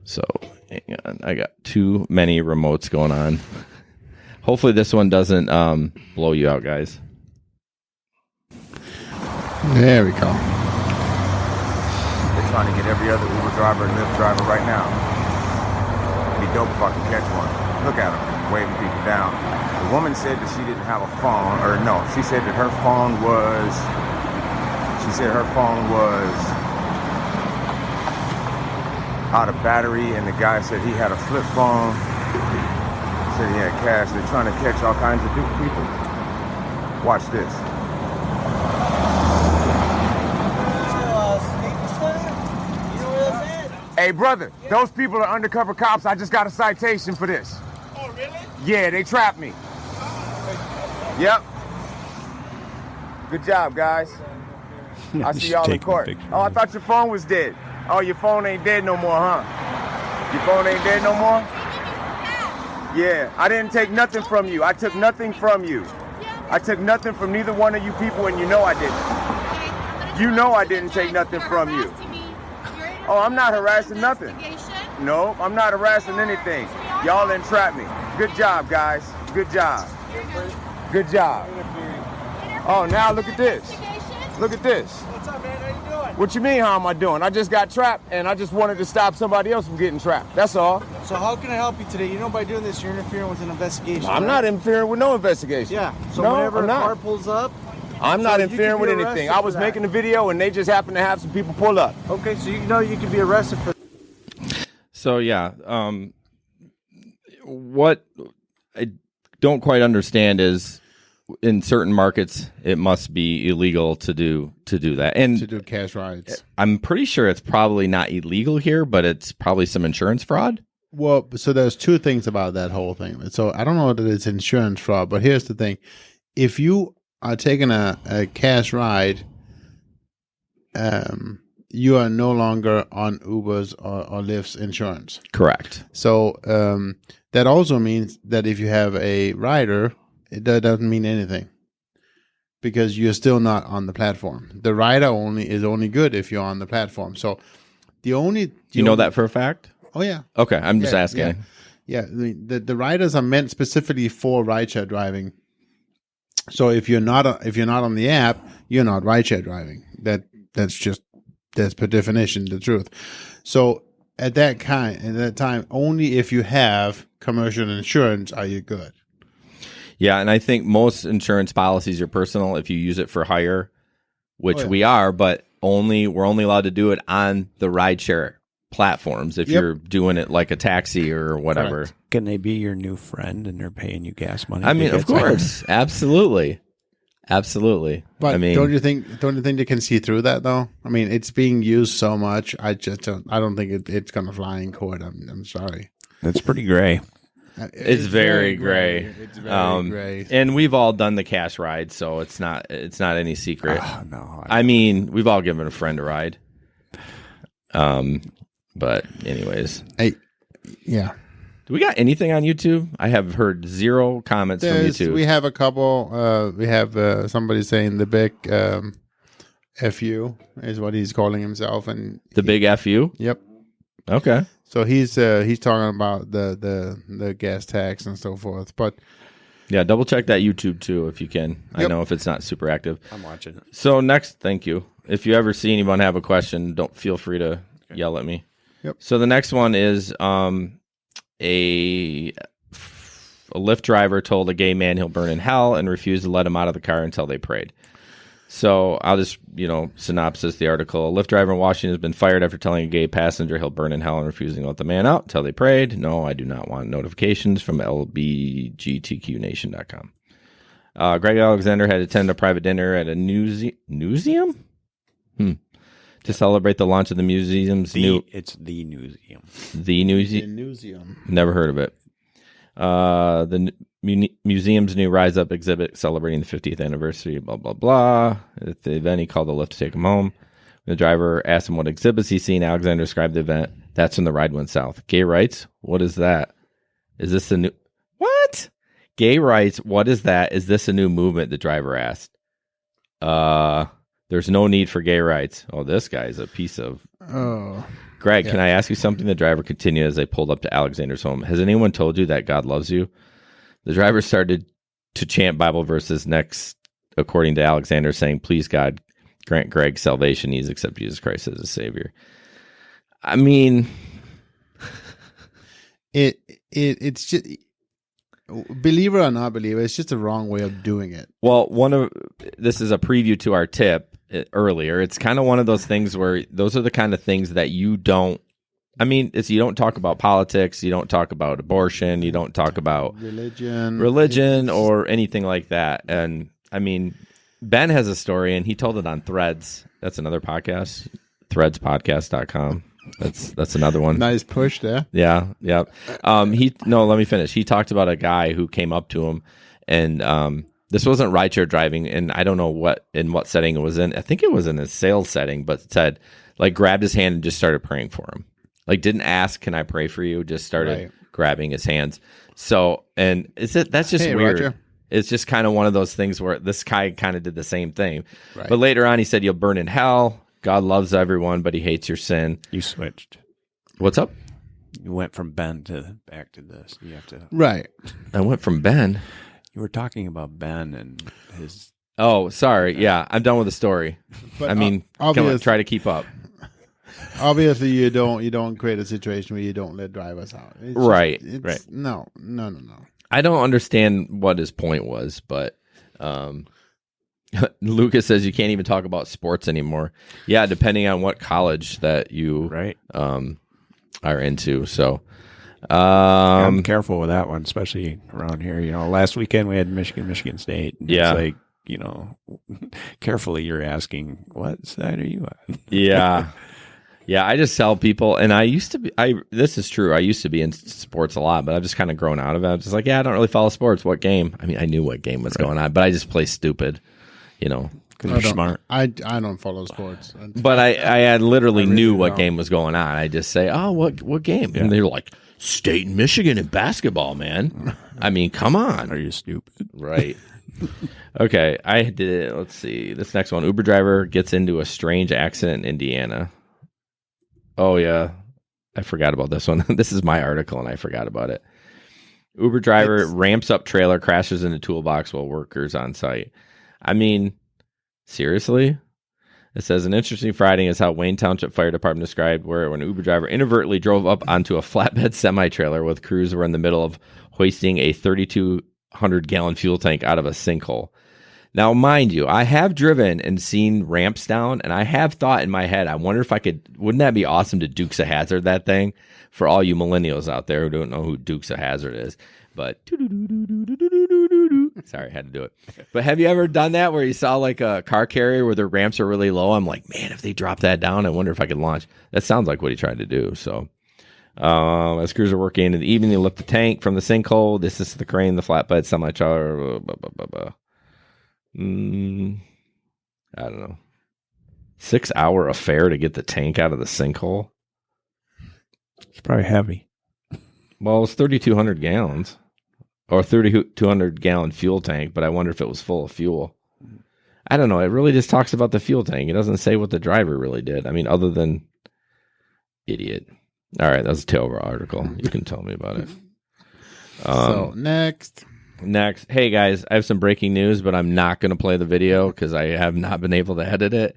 So hang on. I got too many remotes going on. Hopefully this one doesn't blow you out, guys. There we go. They're trying to get every other Uber driver and Lyft driver right now. It'd be dope if I could catch one. Look at them, waving people down. The woman said that she didn't have a phone, or no, she said that her phone was out of battery, and the guy said he had a flip phone. Said he had cash. They're trying to catch all kinds of people. Watch this. Hey, brother, those people are undercover cops. I just got a citation for this. Oh, really? Yeah, they trapped me. Yep. Good job, guys. I see y'all in court. Oh, I thought your phone was dead. Oh, your phone ain't dead no more, huh? Your phone ain't dead no more? Yeah, I didn't take nothing from you. I took nothing from you. I took nothing from neither one of you people, and you know I didn't. You know I didn't take nothing from you. Oh, I'm not harassing nothing. No, I'm not harassing anything. Y'all entrapped me. Good job, guys. Good job. Good job. Oh, now look at this. Look at this. What's up, man? How you doing? What you mean, how am I doing? I just got trapped, and I just wanted to stop somebody else from getting trapped. That's all. So how can I help you today? You know by doing this, you're interfering with an investigation. I'm not interfering with no investigation. Yeah. So no, whenever I'm a not. car pulls up... I'm not so interfering with anything. I was making a video, and they just happened to have some people pull up. Okay, so you know you can be arrested for... So yeah, what I don't quite understand is in certain markets it must be illegal to do that, and to do cash rides. I'm pretty sure it's probably not illegal here, but it's probably some insurance fraud. Well, so there's two things about that whole thing. So I don't know that it's insurance fraud, but here's the thing: if you are taking a cash ride, you are no longer on Uber's or Lyft's insurance. Correct. So that also means that if you have a rider, that doesn't mean anything because you're still not on the platform. The rider is only good if you're on the platform. So the only You know that for a fact? Oh yeah. Okay, I'm just asking. Yeah. The riders are meant specifically for rideshare driving. So if you're not on the app, you're not rideshare driving. That's per definition the truth. So at that time, only if you have commercial insurance are you good. Yeah, and I think most insurance policies are personal if you use it for hire, which we are, but we're only allowed to do it on the rideshare platforms if you're doing it like a taxi or whatever. Correct. Can they be your new friend and they're paying you gas money? I mean, of course, absolutely. But I mean, don't you think they can see through that though? I mean, it's being used so much. I don't think it's gonna fly in court. I'm sorry. It's pretty gray. It's very gray. It's very gray. And we've all done the cash ride, so it's not any secret. No, I mean, we've all given a friend a ride. But anyways, yeah. do we got anything on YouTube? I have heard 0 comments from YouTube. We have a couple. We have somebody saying the big FU is what he's calling himself, and The big FU? Yep. Okay. So he's talking about the gas tax and so forth. But Yeah, double check that YouTube too if you can. I Yep. know if it's not super active. I'm watching it. So next, thank you. If you ever see anyone have a question, don't feel free to yell at me. Yep. So the next one is a Lyft driver told a gay man he'll burn in hell and refused to let him out of the car until they prayed. So I'll just, synopsis the article. A Lyft driver in Washington has been fired after telling a gay passenger he'll burn in hell and refusing to let the man out until they prayed. No, I do not want notifications from lbgtqnation.com. Greg Alexander had attended a private dinner at a museum? To celebrate the launch of the museum's It's the museum. The museum. Never heard of it. The museum's new Rise Up exhibit celebrating the 50th anniversary, blah, blah, blah. At the event, he called the Lyft to take him home. The driver asked him what exhibits he's seen. Alexander described the event. That's when the ride went south. Gay rights? What is that? Is this a new... What? Gay rights? What is that? Is this a new movement? The driver asked. There's no need for gay rights. Oh, this guy's a piece of... oh, Greg, can I ask you something? The driver continued as they pulled up to Alexander's home. Has anyone told you that God loves you? The driver started to chant Bible verses next, according to Alexander, saying, please, God, grant Greg salvation. He's accepted Jesus Christ as his Savior. I mean... it's just... Believer or not believer, it's just the wrong way of doing it. Well, this is a preview to our tip earlier. It's kind of one of those things where those are the kind of things that you don't. I mean, you don't talk about politics, you don't talk about abortion, you don't talk about religion or anything like that. And I mean, Ben has a story, and he told it on Threads. That's another podcast, threadspodcast.com. That's another one. Nice push there. Yeah. Let me finish. He talked about a guy who came up to him, and this wasn't rideshare driving, and I don't know what setting it was in. I think it was in a sales setting, but said, like, grabbed his hand and just started praying for him. Like, didn't ask, can I pray for you? Just started grabbing his hands. So, and that's just weird. Roger. It's just kind of one of those things where this guy kind of did the same thing. Right. But later on, he said, you'll burn in hell. God loves everyone, but he hates your sin. You switched. What's up? You went from Ben back to this. You have to. Right. I went from Ben. You were talking about Ben and his. Oh, sorry. Yeah, I'm done with the story. But I mean, come on, try to keep up. Obviously, you don't create a situation where you don't let drivers out. It's Right. No. I don't understand what his point was, but Lucas says you can't even talk about sports anymore. Yeah, depending on what college that you are into. So I'm careful with that one, especially around here. Last weekend we had Michigan State. Yeah. It's like, carefully you're asking, what side are you on? Yeah. Yeah, I just tell people, and this is true. I used to be in sports a lot, but I've just kind of grown out of it. I'm just like, I don't really follow sports. What game? I mean, I knew what game was going on, but I just play stupid, because you're smart. I don't follow sports. But I literally knew what game was going on. I just say, oh, what game? Yeah. And they're like, State and Michigan in basketball, man. I mean, come on. Are you stupid? Right. Okay, I did it. Let's see. This next one, Uber driver gets into a strange accident in Indiana. Oh, yeah. I forgot about this one. This is my article, and I forgot about it. Uber driver ramps up trailer, crashes into toolbox while workers on site. I mean, seriously? It says, an interesting Friday is how Wayne Township Fire Department described where an Uber driver inadvertently drove up onto a flatbed semi-trailer with crews were in the middle of hoisting a 3,200-gallon fuel tank out of a sinkhole. Now, mind you, I have driven and seen ramps down, and I have thought in my head, I wonder if wouldn't that be awesome to Dukes of Hazzard that thing? For all you millennials out there who don't know who Dukes of Hazzard is. But, sorry, I had to do it. But have you ever done that where you saw like a car carrier where the ramps are really low? I'm like, man, if they drop that down, I wonder if I could launch. That sounds like what he tried to do, so. As crews are working into the evening, they lift the tank from the sinkhole. This is the crane, the flatbed, semi-trailer, I don't know. 6-hour affair to get the tank out of the sinkhole. It's probably heavy. Well, it's 3,200 gallons or 3,200 gallon fuel tank, but I wonder if it was full of fuel. I don't know. It really just talks about the fuel tank. It doesn't say what the driver really did. I mean, other than idiot. All right. That's a Tailor article. You can tell me about it. So next, hey guys, I have some breaking news, but I'm not going to play the video because I have not been able to edit it.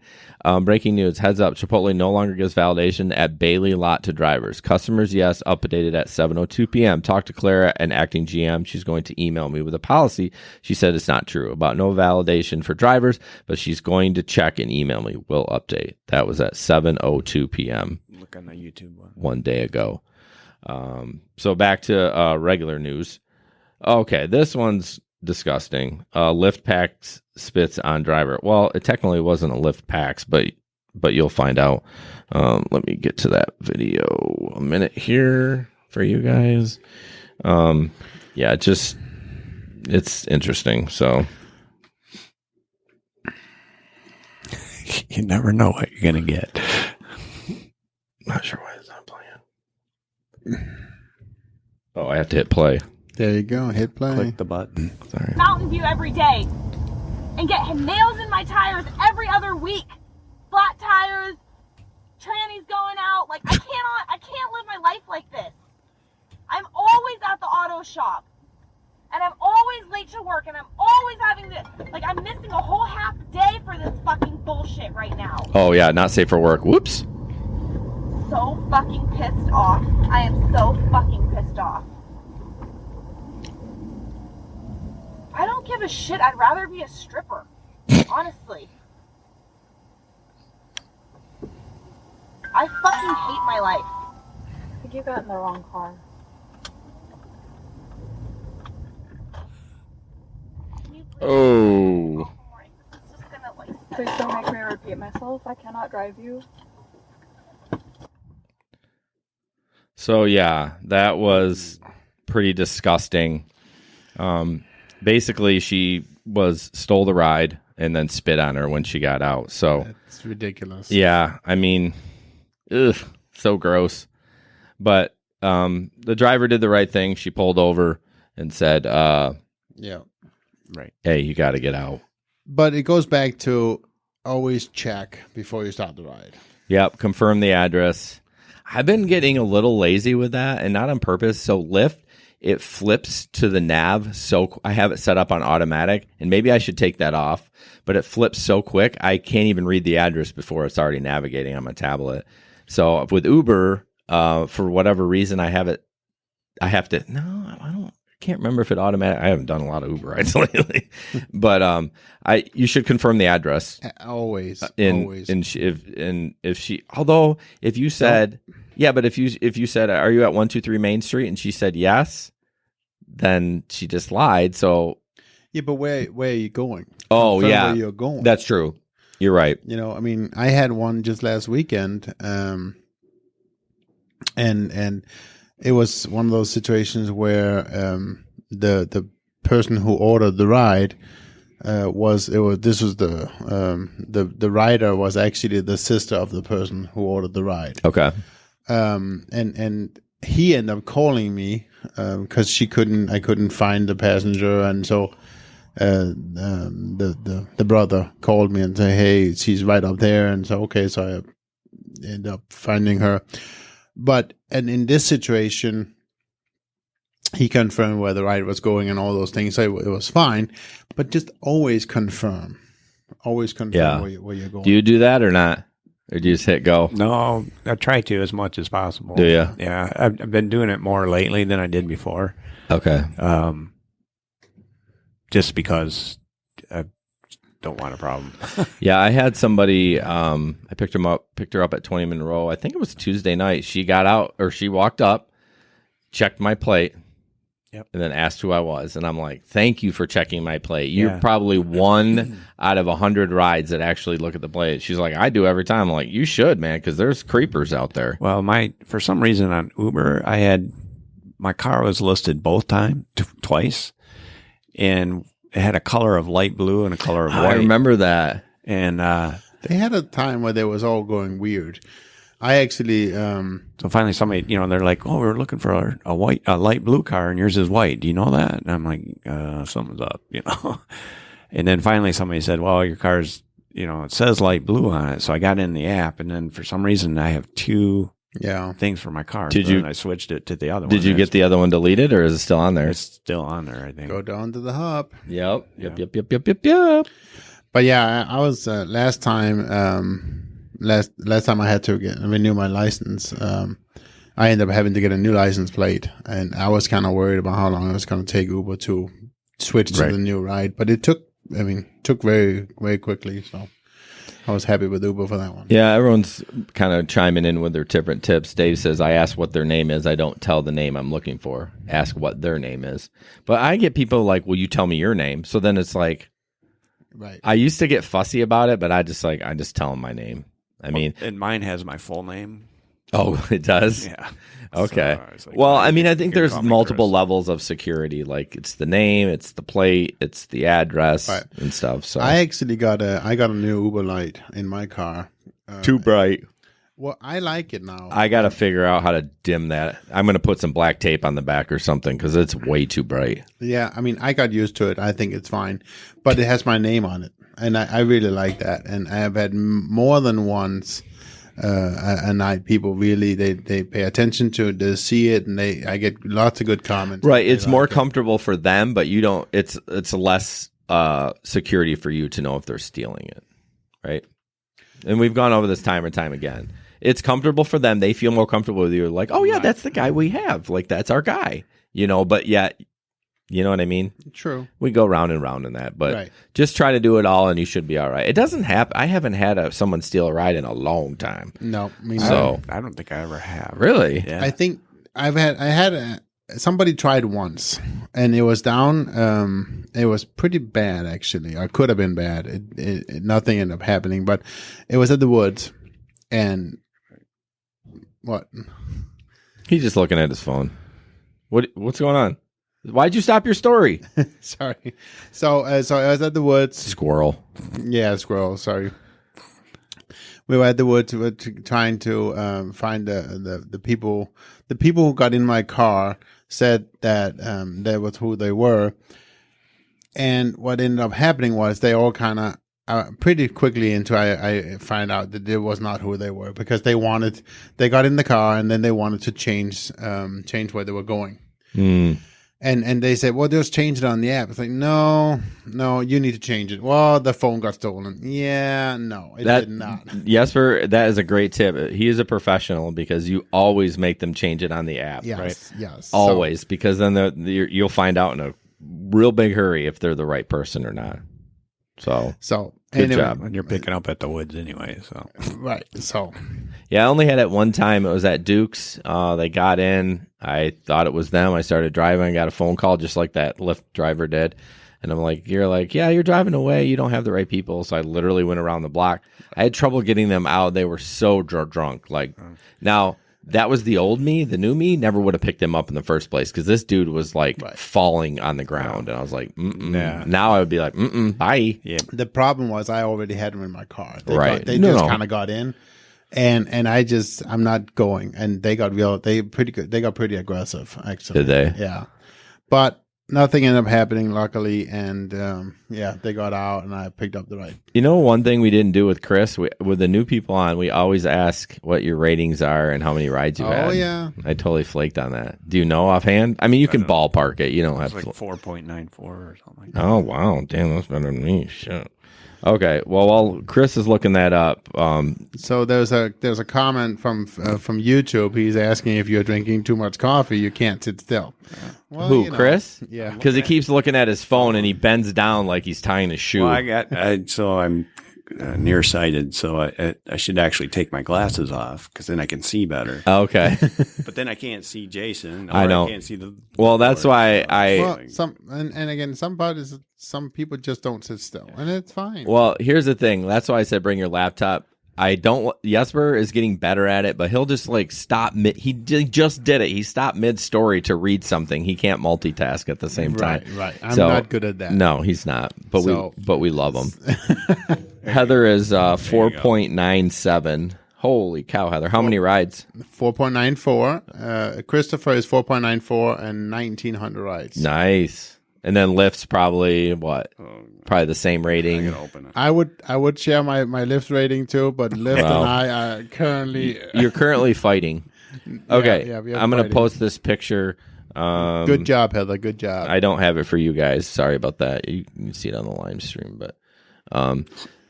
Breaking news, heads up, Chipotle no longer gives validation at Bailey lot to drivers. Customers, yes, updated at 7:02 p.m. Talk to Clara, an acting GM. She's going to email me with a policy. She said it's not true about no validation for drivers, but she's going to check and email me. We'll update. That was at 7:02 p.m. Look on the YouTube one day ago. So back to regular news. Okay, this one's disgusting. Lyft Packs spits on driver. Well, it technically wasn't a Lyft Packs, but you'll find out. Let me get to that video a minute here for you guys. Yeah, it's interesting. So you never know what you're gonna get. Not sure why it's not playing. Oh, I have to hit play. There you go. Hit play. Click the button. Sorry. Mountain View every day and get nails in my tires every other week. Flat tires, trannies going out. Like, I can't live my life like this. I'm always at the auto shop and I'm always late to work and I'm always having to, like, I'm missing a whole half day for this fucking bullshit right now. Oh yeah, not safe for work. Whoops. So fucking pissed off. I am so fucking pissed off. I don't give a shit. I'd rather be a stripper. Honestly. I fucking hate my life. I think you got in the wrong car. Oh. Please don't make me repeat myself. I cannot drive you. So yeah, that was pretty disgusting. Basically, she stole the ride and then spit on her when she got out. So it's ridiculous. Yeah, I mean, so gross. But the driver did the right thing. She pulled over and said, "Yeah, right. Hey, you got to get out." But it goes back to always check before you start the ride. Yep, confirm the address. I've been getting a little lazy with that, and not on purpose. So Lyft, it flips to the nav. So I have it set up on automatic, and maybe I should take that off. But it flips so quick, I can't even read the address before it's already navigating on my tablet. So with Uber, for whatever reason, I have to. No, I can't remember if it automatic. I haven't done a lot of Uber rides lately, but you should confirm the address Always. if you said, Yeah, but if you said, "Are you at 123 Main Street?" and she said yes, then she just lied. So Yeah, but where are you going? oh Confirm yeah, where you're going. that's true. You're right. You know, I mean, I had one just last weekend, and it was one of those situations where the person who ordered the ride the rider was actually the sister of the person who ordered the ride. Okay. And he ended up calling me because I couldn't find the passenger, and so the brother called me and said, "Hey, she's right up there," and so okay, so I ended up finding her. And in this situation, he confirmed where the ride was going and all those things, so it was fine. But just always confirm where you're going. Do you do that or not? Or do you just hit go? No, I try to as much as possible. Do you? Yeah, I've been doing it more lately than I did before. Okay. Just because I don't want a problem. Yeah, I had somebody. I picked her up at 20 Minute Row. I think it was Tuesday night. She got out, or she walked up, checked my plate, Yep. and then asked who I was. And I'm like, "Thank you for checking my plate. You're Yeah. probably one out of 100 rides that actually look at the plate." She's like, "I do every time." I'm like, "You should, man, because there's creepers out there." Well, for some reason on Uber, my car was listed both twice, and it had a color of light blue and a color of white. I remember that. And They had a time where they was all going weird. I actually, so finally somebody, they're like, "Oh, we're looking for a light blue car, and yours is white. Do you know that?" And I'm like, "Something's up," And then finally somebody said, "Well, your car's, it says light blue on it." So I got in the app, and then for some reason I have two things for my car. And I switched it to the other one. Did you get the other one deleted, or is it still on there? It's still on there, I think. go down to the hub. Yep. But yeah, I was last time. Last time I had to renew my license, I ended up having to get a new license plate, and I was kind of worried about how long it was going to take Uber to switch to the new ride. But it took very, very quickly, so I was happy with Uber for that one. Yeah, everyone's kind of chiming in with their different tips. Dave says, "I ask what their name is. I don't tell the name I'm looking for. Ask what their name is." But I get people like, "Will you tell me your name?" So then it's like, Right. I used to get fussy about it, but I just tell them my name. I mean, and mine has my full name. Oh, it does? Yeah. Okay. So like, well, I mean, I think you can there's call me multiple Chris. levels of security. Like it's the name, it's the plate, it's the address and stuff. So I actually got a new Uber Light in my car. too bright. Well, I like it now. I got to figure out how to dim that. I'm going to put some black tape on the back or something because it's way too bright. Yeah, I mean, I got used to it. I think it's fine, but it has my name on it, and I really like that. And I have had more than once a night people really they pay attention to it, they see it, and I get lots of good comments. Right, it's more comfortable for them, but you don't. It's less security for you to know if they're stealing it, right? And we've gone over this time and time again. It's comfortable for them. They feel more comfortable with you. Like, oh yeah, that's the guy we have. Like that's our guy, But yet, you know what I mean? True. We go round and round in that, but just try to do it all, and you should be all right. It doesn't happen. I haven't had someone steal a ride in a long time. No, me so I don't think I ever have. Really? Yeah. I think somebody tried once, and it was down. It was pretty bad actually, or could have been bad. Nothing ended up happening, but it was at the woods, and what? He's just looking at his phone. What's going on? Why'd you stop your story? Sorry. So I was at the woods. Squirrel. Yeah, squirrel. Sorry. We were at the woods. We were trying to find the people. The people who got in my car said that that was who they were. And what ended up happening was they all kind of pretty quickly into I find out that it was not who they were, because they got in the car and then they wanted to change where they were going. And they said, well, just change it on the app. It's like, no, you need to change it. Well, the phone got stolen. Yeah, no, it did not. Jesper, that is a great tip. He is a professional because you always make them change it on the app, right? Yes. Always, because then you'll find out in a real big hurry if they're the right person or not. So Good Anyway, job. And you're picking up at the woods anyway. So Right. So Yeah, I only had it one time. It was at Duke's. They got in. I thought it was them. I started driving. I got a phone call just like that Lyft driver did. And I'm like, you're like, yeah, you're driving away. You don't have the right people. So I literally went around the block. I had trouble getting them out. They were so drunk. Like, now, that was the old me. The new me never would have picked him up in the first place because this dude was like falling on the ground. And I was like, Yeah. Now I would be like, bye. yeah, the problem was I already had them in my car. They Right. They just kind of got in. And I'm not going. And they got pretty good. They got pretty aggressive, actually. Did they? Yeah. But nothing ended up happening, luckily. And they got out and I picked up the ride. You know, one thing we didn't do with Chris, with the new people on, we always ask what your ratings are and how many rides you had. Oh, yeah. I totally flaked on that. Do you know offhand? I mean, you can ballpark it. You don't have it's to. like 4.94 or something like that. Oh, wow. Damn, that's better than me. Shit. Okay. Well, while Chris is looking that up, So there's a comment from YouTube. He's asking if you're drinking too much coffee, you can't sit still. Well, who, Chris? Yeah. Because he keeps looking at his phone and he bends down like he's tying his shoe. Well, I'm nearsighted, so I should actually take my glasses off because then I can see better. Okay. But then I can't see Jason. Or I know. I can't see the. Well, that's why Well, again, some people just don't sit still, and it's fine. Well, here's the thing. That's why I said bring your laptop. Jesper is getting better at it, but he'll just like stop. He just did it. He stopped mid-story to read something. He can't multitask at the same time. Right. I'm not good at that. No, he's not. But we love him. Heather is 4.97. Holy cow, Heather! How many rides? 4.94. Christopher is 4.94 and 1,900 rides. Nice. And then Lyft's probably what? Probably the same I rating. can open it. I would share my Lyft rating too, but Lyft and I are currently. You're currently fighting. Okay, yeah, we are I'm going to fighting. post this picture. Good job, Heather. Good job. I don't have it for you guys. Sorry about that. You can see it on the live stream, but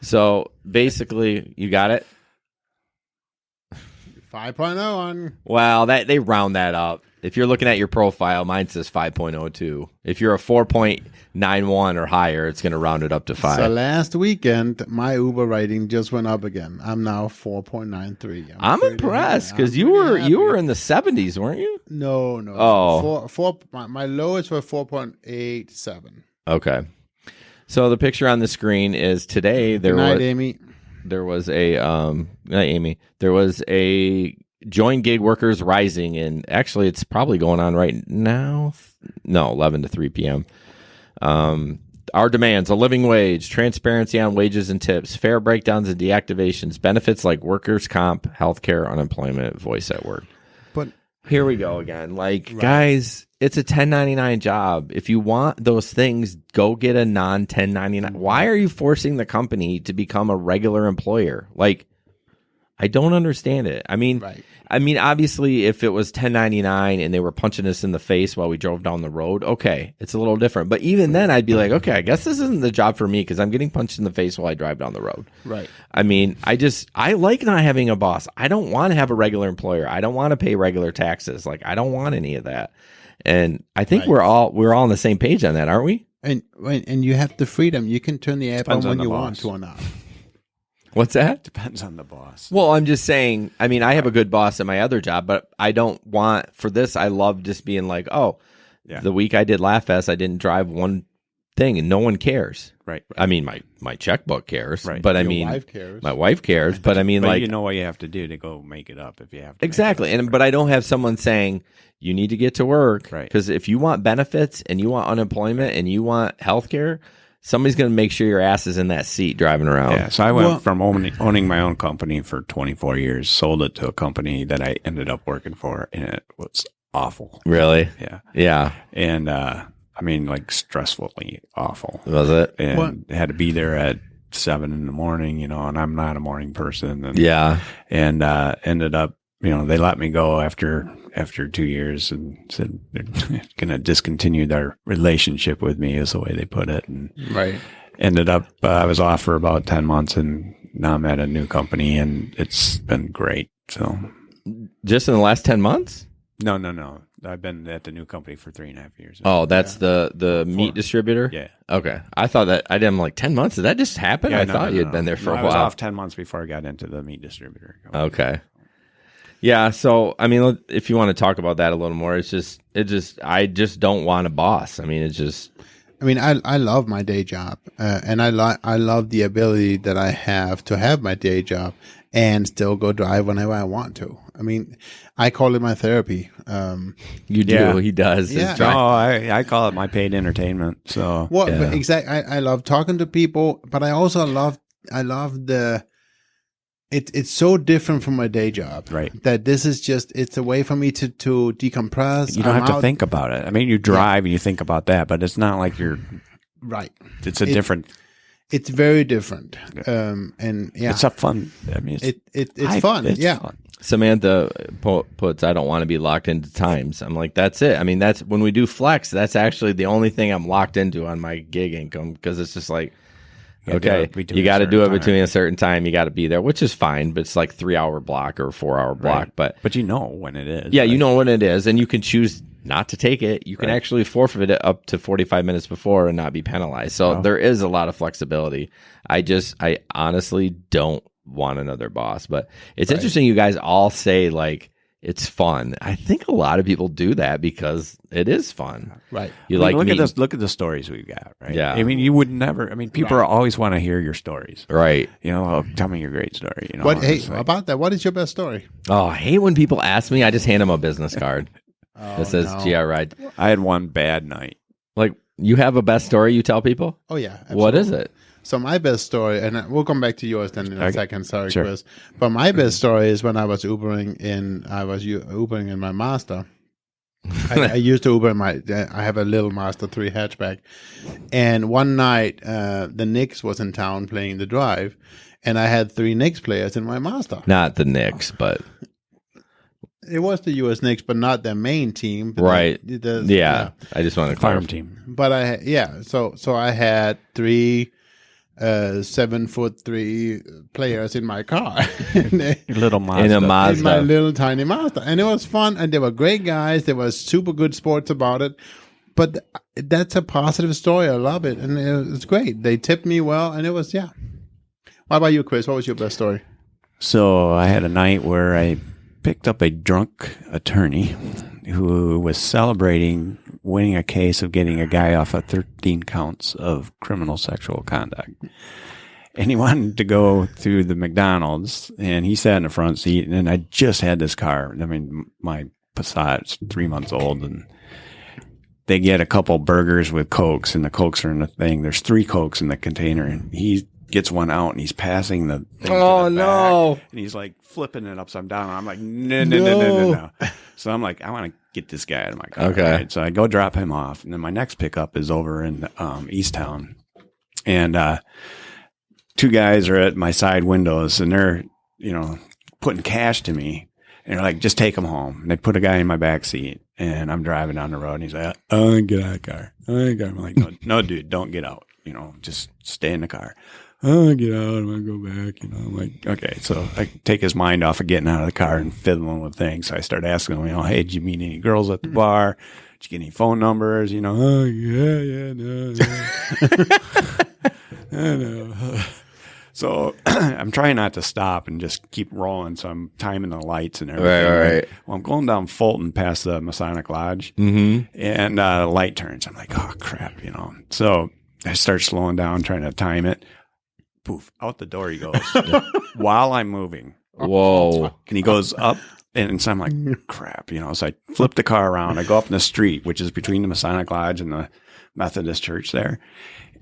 so basically, you got it. 5.0 on. Well, they round that up. If you're looking at your profile, mine says 5.02. If you're a 4.91 or higher, it's going to round it up to 5. So last weekend, my Uber rating just went up again. I'm now 4.93. I'm impressed because you were in the 70s, weren't you? No. Oh. My lowest were 4.87. Okay. So the picture on the screen is today. Good night, Amy. There was a not Amy. There was a Join Gig Workers Rising, and actually it's probably going on right now. No, 11 to 3 p.m. Our demands: a living wage, transparency on wages and tips, fair breakdowns and deactivations, benefits like workers' comp, healthcare, unemployment, voice at work. But here we go again. Like, guys, it's a 1099 job. If you want those things, go get a non-1099. Why are you forcing the company to become a regular employer? Like, I don't understand it. I mean, obviously, if it was 1099 and they were punching us in the face while we drove down the road, okay, it's a little different. But even then, I'd be like, okay, I guess this isn't the job for me because I'm getting punched in the face while I drive down the road. Right. I mean, I like not having a boss. I don't want to have a regular employer. I don't want to pay regular taxes. Like, I don't want any of that. And I think we're all on the same page on that, aren't we? And you have the freedom. You can turn the app on when you want to or not. What's that? Depends on the boss. Well, I'm just saying, I mean, I have a good boss at my other job, but I don't want, for this, I love just being like, the week I did Laugh Fest, I didn't drive one thing and no one cares. Right. I mean, my checkbook cares, Right. but I Your mean, wife cares. my wife cares, but I mean, But like, you know what you have to do to go make it up if you have to. exactly. But I don't have someone saying, you need to get to work. Right. Because if you want benefits and you want unemployment and you want health care, somebody's going to make sure your ass is in that seat driving around. Yeah, so I went from owning my own company for 24 years, sold it to a company that I ended up working for, and it was awful. Really? Yeah. Yeah. And I mean, like stressfully awful. Was it? And had to be there at 7 in the morning, you know, and I'm not a morning person. And, Yeah. And ended up, you know, they let me go after 2 years and said they're going to discontinue their relationship with me, is the way they put it. And ended up, I was off for about 10 months and now I'm at a new company and it's been great. So just in the last 10 months? No. I've been at the new company for 3.5 years. Oh, that's the meat distributor? Yeah. Okay. I thought that I didn't like 10 months. Did that just happen? Yeah, I no, thought no, you had no. been there for No, a I was while. off 10 months before I got into the meat distributor. Okay. Yeah. So, I mean, if you want to talk about that a little more, I just don't want a boss. I mean, I love my day job, and I love the ability that I have to have my day job and still go drive whenever I want to. I mean, I call it my therapy. You do. Yeah. He does. Yeah. No, I call it my paid entertainment. So Well, but exactly. I love talking to people, but I also love the. It's so different from my day job, Right. That this is it's a way for me to decompress. you don't have to think about it. I mean, you drive and you think about that, but it's not like you're right. It's a different. It's very different, and yeah, It's a fun. I mean, it's fun. It's yeah. fun. Samantha puts, I don't want to be locked into times. I'm like, that's it. I mean, that's when we do flex, that's actually the only thing I'm locked into on my gig income, because it's just like, okay, you got to do it between a certain time. You got to be there, which is fine, but it's like 3-hour block or 4-hour block. Right. But you know when it is. Yeah, you know when it is, and you can choose not to take it. You can actually forfeit it up to 45 minutes before and not be penalized. So there is a lot of flexibility. I honestly don't want another boss, but it's interesting you guys all say like it's fun. I think a lot of people do that because it is fun. Right. Look at the stories we've got, right? Yeah. I mean, you would never. I mean, people always want to hear your stories, right? You know, oh, tell me your great story. You know, about that, what is your best story? Oh, I hate when people ask me. I just hand them a business card that says GR Ride. I had one bad night. Like, you have a best story you tell people? Oh yeah. Absolutely. What is it? So my best story, and we'll come back to yours then in a second. Sorry, sure. Chris. But my best story is when I was Ubering in my Mazda. I used to Uber in I have a little Mazda 3 hatchback. And one night, the Knicks was in town playing the drive, and I had 3 Knicks players in my Mazda. Not the Knicks, but it was the U.S. Knicks, but not their main team. Right. I just want to Farm team. But so I had 3 7'3" players in my car. Little Mazda. In a Mazda. In my little tiny Mazda. And it was fun, and they were great guys. They were super good sports about it. But that's a positive story. I love it. And it was great. They tipped me well, and it was, What about you, Chris? What was your best story? So I had a night where I picked up a drunk attorney who was celebrating winning a case of getting a guy off of 13 counts of criminal sexual conduct. And he wanted to go through the McDonald's, and he sat in the front seat, and I just had this car. I mean, my Passat's 3 months old, and they get a couple burgers with Cokes, and the Cokes are in the thing. There's 3 Cokes in the container, and he gets one out, and he's passing the thing to the back, and he's like flipping it upside down. I'm like, no. So I'm like, I want to get this guy out of my car. Okay. Right? So I go drop him off, and then my next pickup is over in East Town, and 2 guys are at my side windows, and they're putting cash to me, and they're like, just take him home. And they put a guy in my back seat, and I'm driving down the road, and he's like, oh, get out of the car. I'm like, no, dude, don't get out. Just stay in the car. Oh, get out. I'm going to go back. I'm like, okay. So I take his mind off of getting out of the car and fiddling with things. So I start asking him, hey, did you meet any girls at the bar? Did you get any phone numbers? Oh, yeah, no. I know. So I'm trying not to stop and just keep rolling. So I'm timing the lights and everything. Right. Well, I'm going down Fulton past the Masonic Lodge, and the light turns. I'm like, oh, crap, So I start slowing down, trying to time it. Poof, out the door he goes while I'm moving. Whoa. And he goes up, and so I'm like, crap, So I flip the car around. I go up in the street, which is between the Masonic Lodge and the Methodist church there.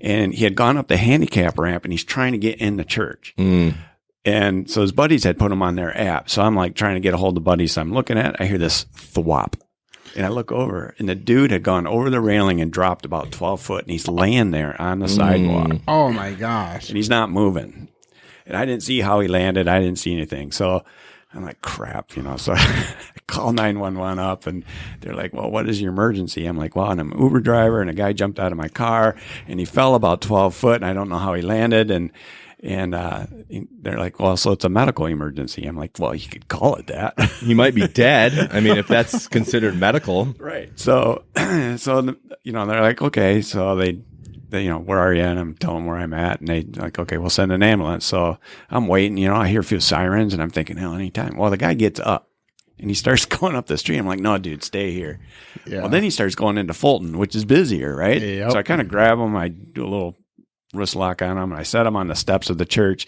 And he had gone up the handicap ramp, and he's trying to get in the church. And so his buddies had put him on their app. So I'm like trying to get a hold of buddies. So I'm looking at it. I hear this thwop. And I look over, and the dude had gone over the railing and dropped about 12 foot, and he's laying there on the sidewalk. Oh, my gosh. And he's not moving. And I didn't see how he landed. I didn't see anything. So I'm like, crap, So I call 911 up, and they're like, well, what is your emergency? I'm like, well, I'm an Uber driver, and a guy jumped out of my car, and he fell about 12 foot, and I don't know how he landed. And And they're like, well, so it's a medical emergency. I'm like, well, you could call it that. He might be dead. I mean, if that's considered medical. Right. So, they're like, okay. So they, where are you? And I'm telling them where I'm at. And they like, okay, we'll send an ambulance. So I'm waiting, I hear a few sirens and I'm thinking, hell, anytime. Well, the guy gets up and he starts going up the street. I'm like, no, dude, stay here. Yeah. Well, then he starts going into Fulton, which is busier, right? Yep. So I kind of grab him. I do a little wrist lock on him, and I set him on the steps of the church.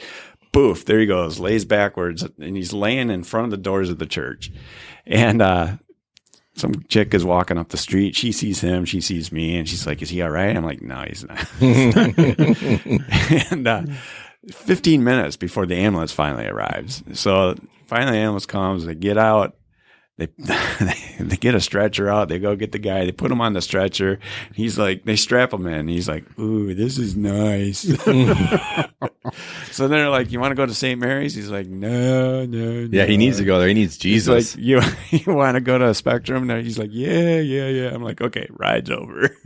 Boof, there he goes, lays backwards, and he's laying in front of the doors of the church. And some chick is walking up the street. She sees him, she sees me, and she's like, is he all right? I'm like, no, he's not. And 15 minutes before the ambulance finally arrives. So finally the ambulance comes, they get out. They get a stretcher out. They go get the guy. They put him on the stretcher. He's like, they strap him in. He's like, ooh, this is nice. So they're like, you want to go to St. Mary's? He's like, no. Yeah, he needs to go there. He needs Jesus. He's like, you want to go to a Spectrum? No, he's like, yeah. I'm like, okay, ride's over.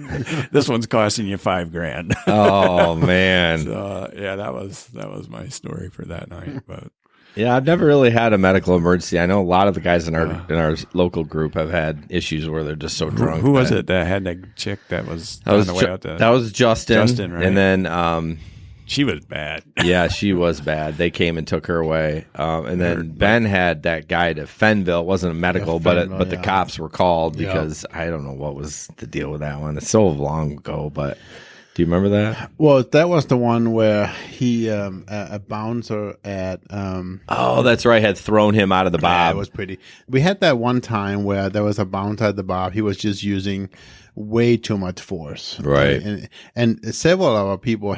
This one's costing you $5,000. Oh man. So yeah, that was my story for that night. But yeah, I've never really had a medical emergency. I know a lot of the guys in our local group have had issues where they're just so drunk. Who was it that had that chick that was on the way out there? That was Justin. Justin, right? And then she was bad. Yeah, she was bad. They came and took her away. And then Ben had that guy to Fenville. It wasn't a medical, but the cops were called because I don't know what was the deal with that one. It's so long ago, but do you remember that? Well, that was the one where he, a bouncer at... oh, that's right. Had thrown him out of the Bob. Yeah, it was pretty. We had that one time where there was a bouncer at the Bob. He was just using way too much force. Right. And several of our people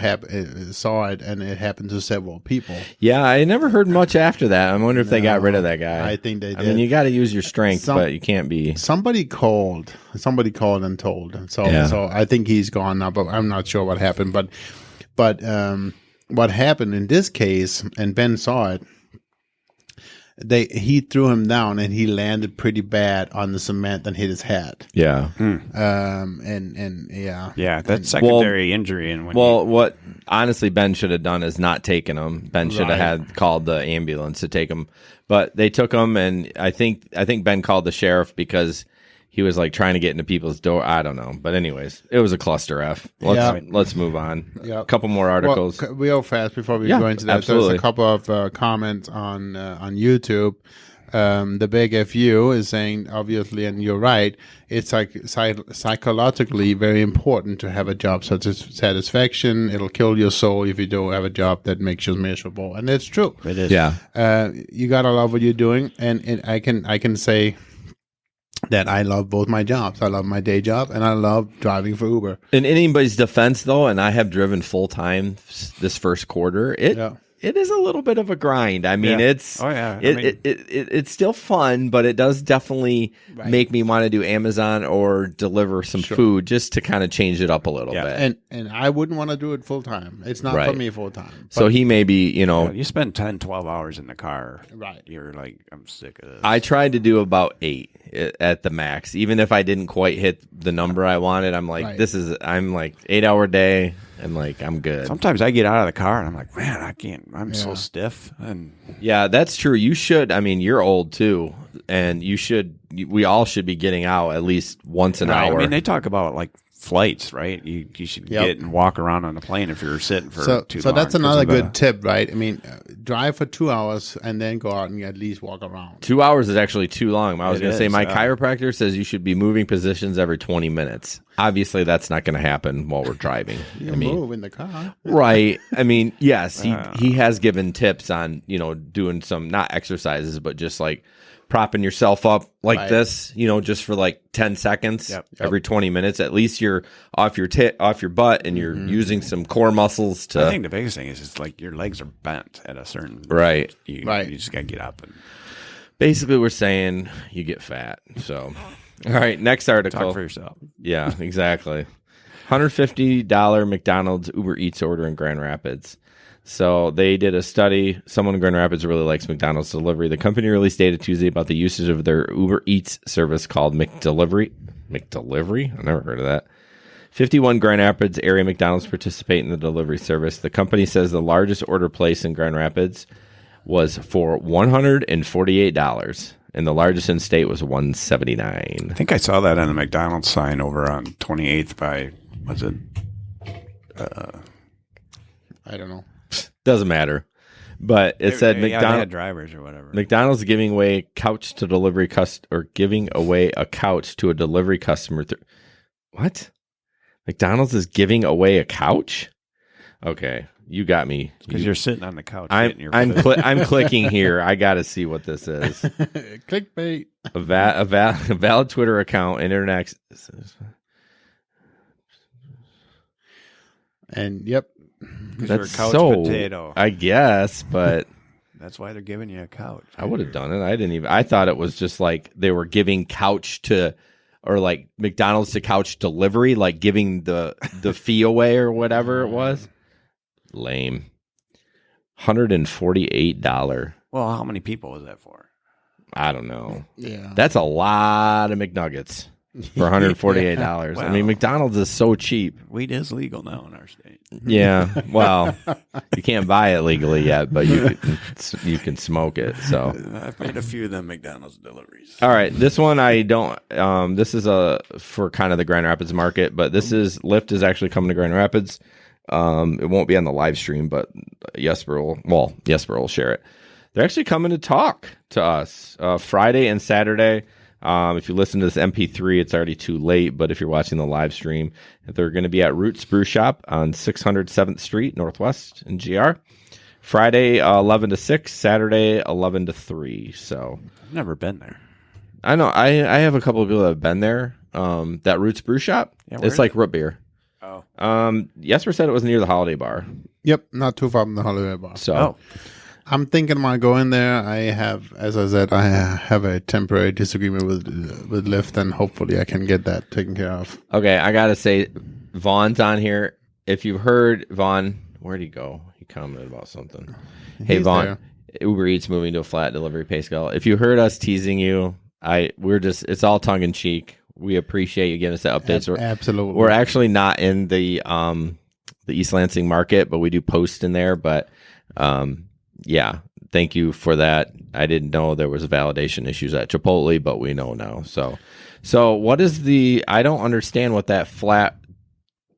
saw it, and it happened to several people. Yeah, I never heard much after that. I wonder if they got rid of that guy. I think they did. I mean, you got to use your strength, but you can't be... Somebody called and told. So I think he's gone now, but I'm not sure what happened. But what happened in this case, and Ben saw it, he threw him down and he landed pretty bad on the cement and hit his head. Yeah. Yeah, that's secondary injury. And what honestly Ben should have done is not taken him. Ben should have had called the ambulance to take him, but they took him, and I think Ben called the sheriff because he was like trying to get into people's door. I don't know, but anyways, it was a cluster F. Let's move on. A couple more articles. Well, real fast before we go into that. Absolutely. There's a couple of comments on YouTube. The big FU is saying, obviously, and you're right, it's like psychologically very important to have a job satisfaction. It'll kill your soul if you don't have a job that makes you miserable, and it's true. It is. Yeah. You gotta love what you're doing, and I can say that I love both my jobs. I love my day job, and I love driving for Uber. In anybody's defense, though, and I have driven full time this first quarter, it is a little bit of a grind. I mean, it's still fun, but it does definitely make me want to do Amazon or deliver some food just to kind of change it up a little bit. And I wouldn't want to do it full time. It's not for me full time. So he may be, you spend 10, 12 hours in the car. Right. You're like, I'm sick of this. I tried to do about 8 at the max. Even if I didn't quite hit the number I wanted, I'm like, I'm like 8-hour day. And like, I'm good. Sometimes I get out of the car and I'm like, man, I can't. I'm so stiff. And yeah, that's true. You should. I mean, you're old too, and you should. We all should be getting out at least once an hour. I mean, they talk about like flights, right? You should get and walk around on the plane if you're sitting for too long. So that's another good tip, right? I mean, drive for 2 hours and then go out and at least walk around. 2 hours is actually too long. I was going to say my chiropractor says you should be moving positions every 20 minutes. Obviously, that's not going to happen while we're driving. You move in the car. Right. I mean, yes, he has given tips on, doing some, not exercises, but just like propping yourself up like this, just for like 10 seconds every 20 minutes. At least you're off your butt and you're using some core muscles to... I think the biggest thing is just like your legs are bent at a certain... Right. You just got to get up. And basically, we're saying you get fat. So, all right, next article. Talk for yourself. Yeah, exactly. $150 McDonald's Uber Eats order in Grand Rapids. So they did a study. Someone in Grand Rapids really likes McDonald's delivery. The company released data Tuesday about the usage of their Uber Eats service called McDelivery. McDelivery? I never heard of that. 51 Grand Rapids area McDonald's participate in the delivery service. The company says the largest order placed in Grand Rapids was for $148, and the largest in state was $179. I think I saw that on the McDonald's sign over on 28th by, was it? I don't know. Doesn't matter. But it said they McDonald's had drivers or whatever. McDonald's giving away couch to delivery giving away a couch to a delivery customer. What? McDonald's is giving away a couch? Okay, you got me. Because you're sitting on the couch. I'm clicking here. I got to see what this is. Clickbait. A valid Twitter account, internet. And yep. That's couch so potato. I guess, but that's why they're giving you a couch. I would have done it. I thought it was just like they were giving couch to, or like McDonald's to couch delivery, like giving the fee away or whatever it was. Lame. $148. Well, how many people was that for? I don't know. Yeah. That's a lot of McNuggets for $148. Yeah. I mean, McDonald's is so cheap. Weed is legal now in our state. Yeah. Well, you can't buy it legally yet, but you can smoke it. So I've made a few of them McDonald's deliveries. all right, this one I don't. This is for kind of the Grand Rapids market, but Lyft is actually coming to Grand Rapids. It won't be on the live stream, but Jesper will share it. They're actually coming to talk to us Friday and Saturday. If you listen to this MP3, it's already too late, but if you're watching the live stream, they're going to be at Roots Brew Shop on 600 7th Street Northwest in GR. Friday 11 to 6, Saturday 11 to 3. So I've never been there. I know I have a couple of people that have been there. That Roots Brew Shop, it's like root beer. Oh. Jesper said it was near the Holiday Bar. Yep, not too far from the Holiday Bar. So I'm thinking about going there. I have, as I said, I have a temporary disagreement with Lyft, and hopefully I can get that taken care of. Okay, I gotta say, Vaughn's on here. If you've heard Vaughn, where'd he go? He commented about something. Hey Vaughn, there. Uber Eats moving to a flat delivery pay scale. If you heard us teasing you, it's all tongue in cheek. We appreciate you giving us the updates. Absolutely. We're actually not in the East Lansing market, but we do post in there. But yeah, thank you for that. I didn't know there was validation issues at Chipotle, but we know now. So what is I don't understand what that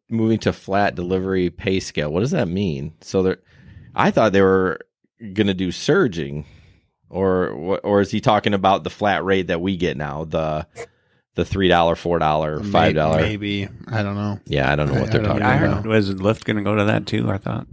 moving to flat delivery pay scale. What does that mean? So I thought they were going to do surging, or is he talking about the flat rate that we get now? The $3, $4, $5. Maybe. I don't know. Yeah, I don't know what they're talking I about. heard, was Lyft going to go to that too, I thought?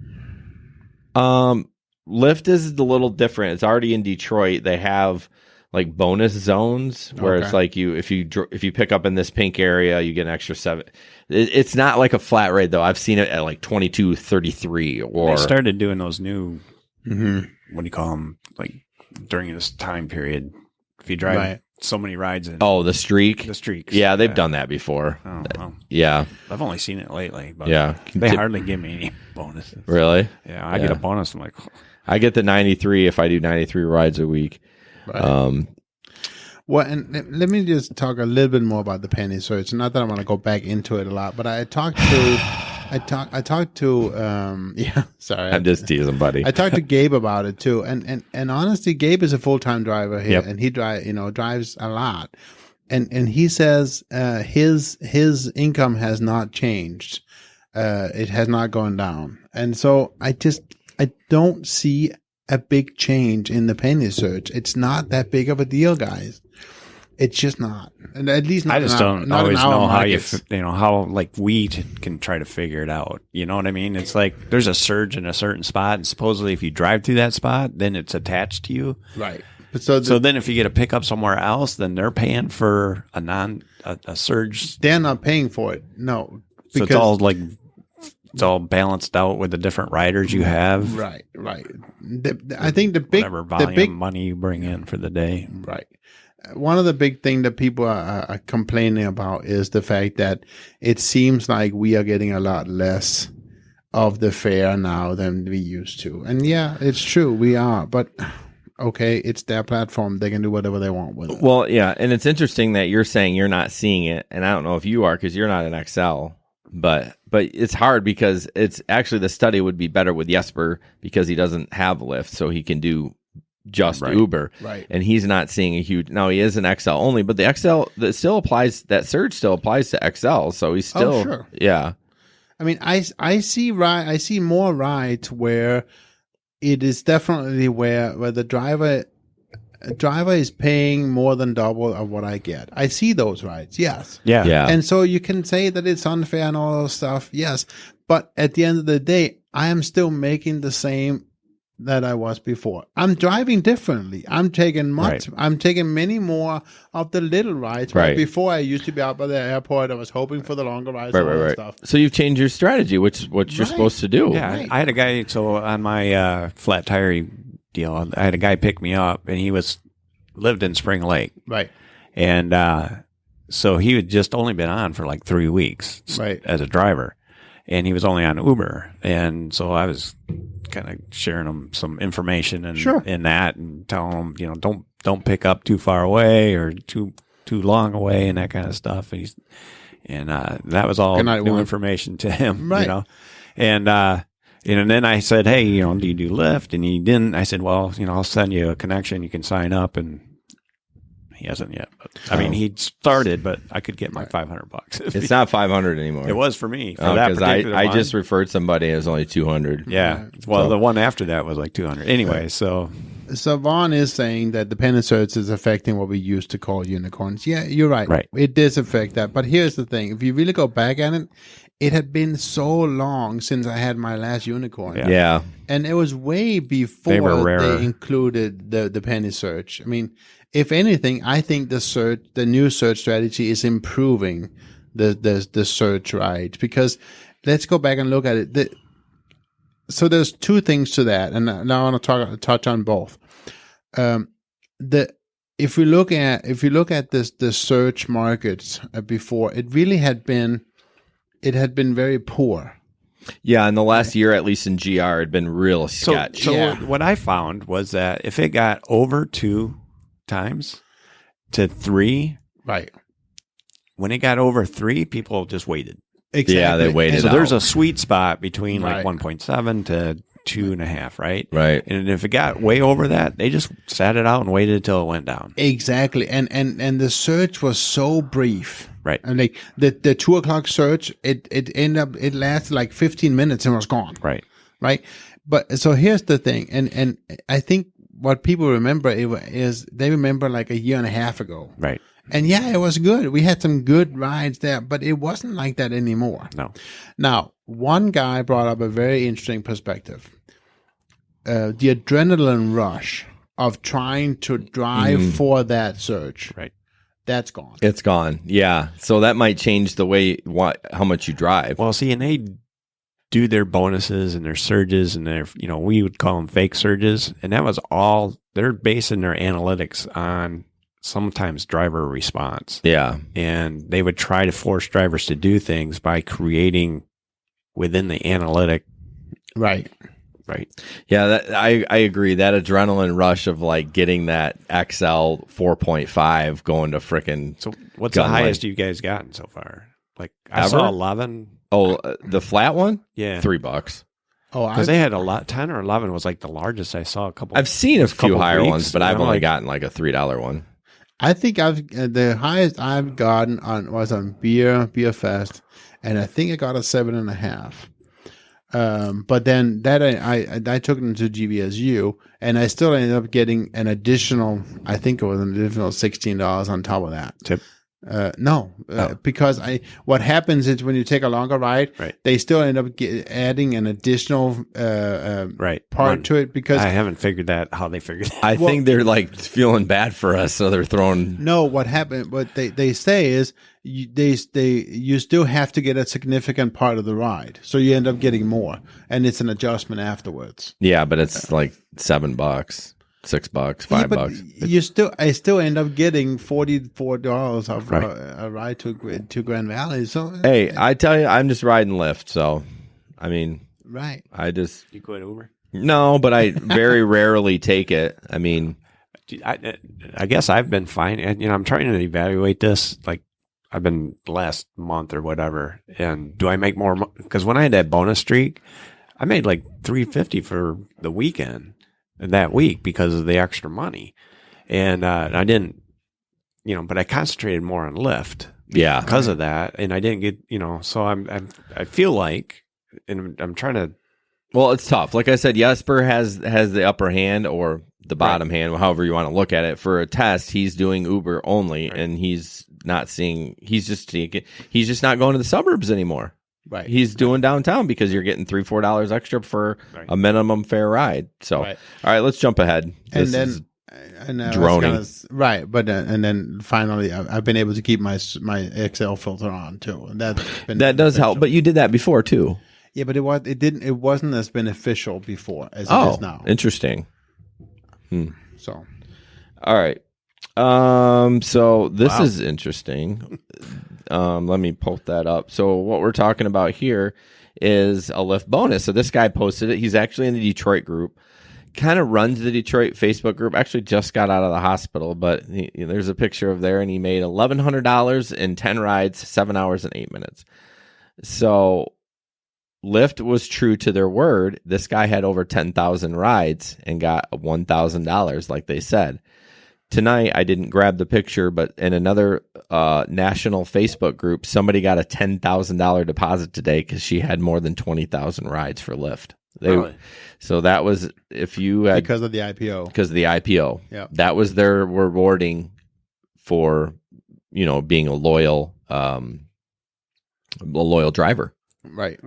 Lyft is a little different. It's already in Detroit. They have like bonus zones where it's like if you pick up in this pink area, you get an extra $7. It's not like a flat rate though. I've seen it at like 22, 33 or They started doing those new what do you call them? Like during this time period, if you drive so many rides in. Oh, the streak. The streaks. Yeah, they've done that before. Oh, well. Yeah. I've only seen it lately, but Yeah. they hardly give me any bonuses. Really? Yeah, I get a bonus. I'm like, I get the 93 if I do 93 rides a week. Right. Well, and let me just talk a little bit more about the penny search. Not that I want to go back into it a lot, but I talked to yeah, sorry. I'm just teasing, buddy. I talked to Gabe about it too. And honestly, Gabe is a full-time driver here, Yep. and he drives a lot. And he says his income has not changed. It has not gone down. And so I don't see a big change in the penny search. It's not that big of a deal, guys. It's just not, and at least not. I just don't not always in our know how markets. how like we can try to figure it out. You know what I mean? It's like there's a surge in a certain spot, and supposedly if you drive through that spot, then it's attached to you. Right. But So then if you get a pickup somewhere else, then they're paying for a surge. they're not paying for it. No. So it's all like it's all balanced out with the different riders you have. Right. I think the big, Whatever volume the big, money you bring in for the day. right. One of the big things that people are complaining about is the fact that it seems like we are getting a lot less of the fare now than we used to. And yeah, it's true, we are. But okay, it's their platform. They can do whatever they want with it. Well, yeah, and it's interesting that you're saying you're not seeing it, and I don't know if you are because you're not an XL. But it's hard because it's actually the study would be better with Jesper because he doesn't have Lyft, so he can do just Uber. Right. And he's not seeing a huge. Now he is an XL only, but the XL that still applies. That surge still applies to XL, so he's still sure. Yeah. I mean, I see more rides where it is definitely where the driver is paying more than double of what I get. I see those rides, yes. Yeah. And so you can say that it's unfair and all those stuff, yes. But at the end of the day, I am still making the same that I was before. I'm driving differently. I'm taking many more of the little rides. Right. Before I used to be out by the airport, I was hoping for the longer rides and all that stuff. So you've changed your strategy, which is what you're supposed to do. Yeah, I had a guy. So on my flat tire deal, I had a guy pick me up, and he lived in Spring Lake, Right. and so he had just only been on for like 3 weeks, as a driver, and he was only on Uber, and so I was kind of sharing him some information and in that, and telling him, don't pick up too far away or too long away and that kind of stuff, and that was all new information to him, and then I said, hey, do you do Lyft? And he didn't. I said, well, I'll send you a connection. You can sign up. And he hasn't yet. But, I mean, he started, but I could get my $500. It's not 500 anymore. It was for me. Because I just referred somebody. It was only 200. Yeah. Well, the one after that was like 200. Anyway, so Vaughn is saying that the penny search is affecting what we used to call unicorns. Yeah, you're right. Right. It does affect that. But here's the thing. If you really go back at it, it had been so long since I had my last unicorn. Yeah. And it was way before they included the penny search. I mean, if anything, I think the new search strategy is improving the search rights, because let's go back and look at it. So there's two things to that, and now I want to touch on both. If you look at the search markets before, it really had been very poor. Yeah, in the last year, at least in GR, it had been real sketch. So what I found was that if it got over 2 times to 3, right? When it got over 3, people just waited. Exactly. Yeah, they waited. So there's a sweet spot between like 1.7 to 2.5, right? Right. And if it got way over that, they just sat it out and waited until it went down. Exactly. And the search was so brief. Right. And like the 2:00 search, it lasted like 15 minutes and was gone. Right. Right. But so here's the thing, and I think what people remember is they remember like a year and a half ago. Right. And yeah, it was good. We had some good rides there, but it wasn't like that anymore. No. Now, one guy brought up a very interesting perspective. The adrenaline rush of trying to drive for that search. Right. That's gone. It's gone. Yeah. So that might change the way how much you drive. Well, see, and they do their bonuses and their surges and their, we would call them fake surges. And that was all, they're basing their analytics on sometimes driver response. Yeah. And they would try to force drivers to do things by creating within the analytic. Right. Right. Yeah, I agree. That adrenaline rush of like getting that XL 4.5 going to frickin'. So what's the highest you guys gotten so far? Like I ever? saw 11. Oh, the flat one? Yeah. $3. Oh, because they had 10 or 11 was like the largest I saw a couple. I've seen a few higher weeks, ones, but I've only gotten like a $3 one. I think the highest I've gotten was on Beer Fest, and I think I got a 7.5. But then that I took it into GVSU, and I still ended up getting an additional, I think it was an additional $16 on top of that. Tip? No, because what happens is when you take a longer ride, they still end up adding an additional part to it, because I haven't figured that how they figured that. I think they're like feeling bad for us, so they're throwing. No, what happened? What they say is you still have to get a significant part of the ride, so you end up getting more, and it's an adjustment afterwards. Yeah, but it's like $7, $6, $5. I still end up getting $44 of a ride to Grand Valley. So hey, I tell you, I'm just riding Lyft, so I mean, right? You go to Uber? No, but I very rarely take it. I mean, I guess I've been fine, and I'm trying to evaluate this. Like, I've been last month or whatever. And do I make more? Because when I had that bonus streak, I made like $350 for the weekend that week because of the extra money. And I didn't, but I concentrated more on Lyft. Yeah. Because of that. And I didn't get, so I feel like, and I'm trying to. Well, it's tough. Like I said, Jesper has the upper hand or the bottom hand, however you want to look at it. For a test, he's doing Uber only, and he's not seeing. He's just not going to the suburbs anymore. Right. He's doing downtown because you're getting $3-4 extra for a minimum fare ride. So, all right, let's jump ahead. This is droning. Right, but and then finally, I've been able to keep my Excel filter on too. And that does help. But you did that before too. Yeah, but it wasn't as beneficial before as it is now. Interesting. So, all right. So this is interesting. Let me pull that up. So what we're talking about here is a Lyft bonus. So this guy posted it. He's actually in the Detroit group. Kind of runs the Detroit Facebook group. Actually just got out of the hospital, but there's a picture of there, and he made $1,100 in 10 rides, 7 hours and 8 minutes. So Lyft was true to their word. This guy had over 10,000 rides and got $1,000, like they said. Tonight, I didn't grab the picture, but in another national Facebook group, somebody got a $10,000 deposit today because she had more than 20,000 rides for Lyft. Really? So that was if you had, because of the IPO. Because of the IPO. Yeah. That was their rewarding for being a loyal driver. Right.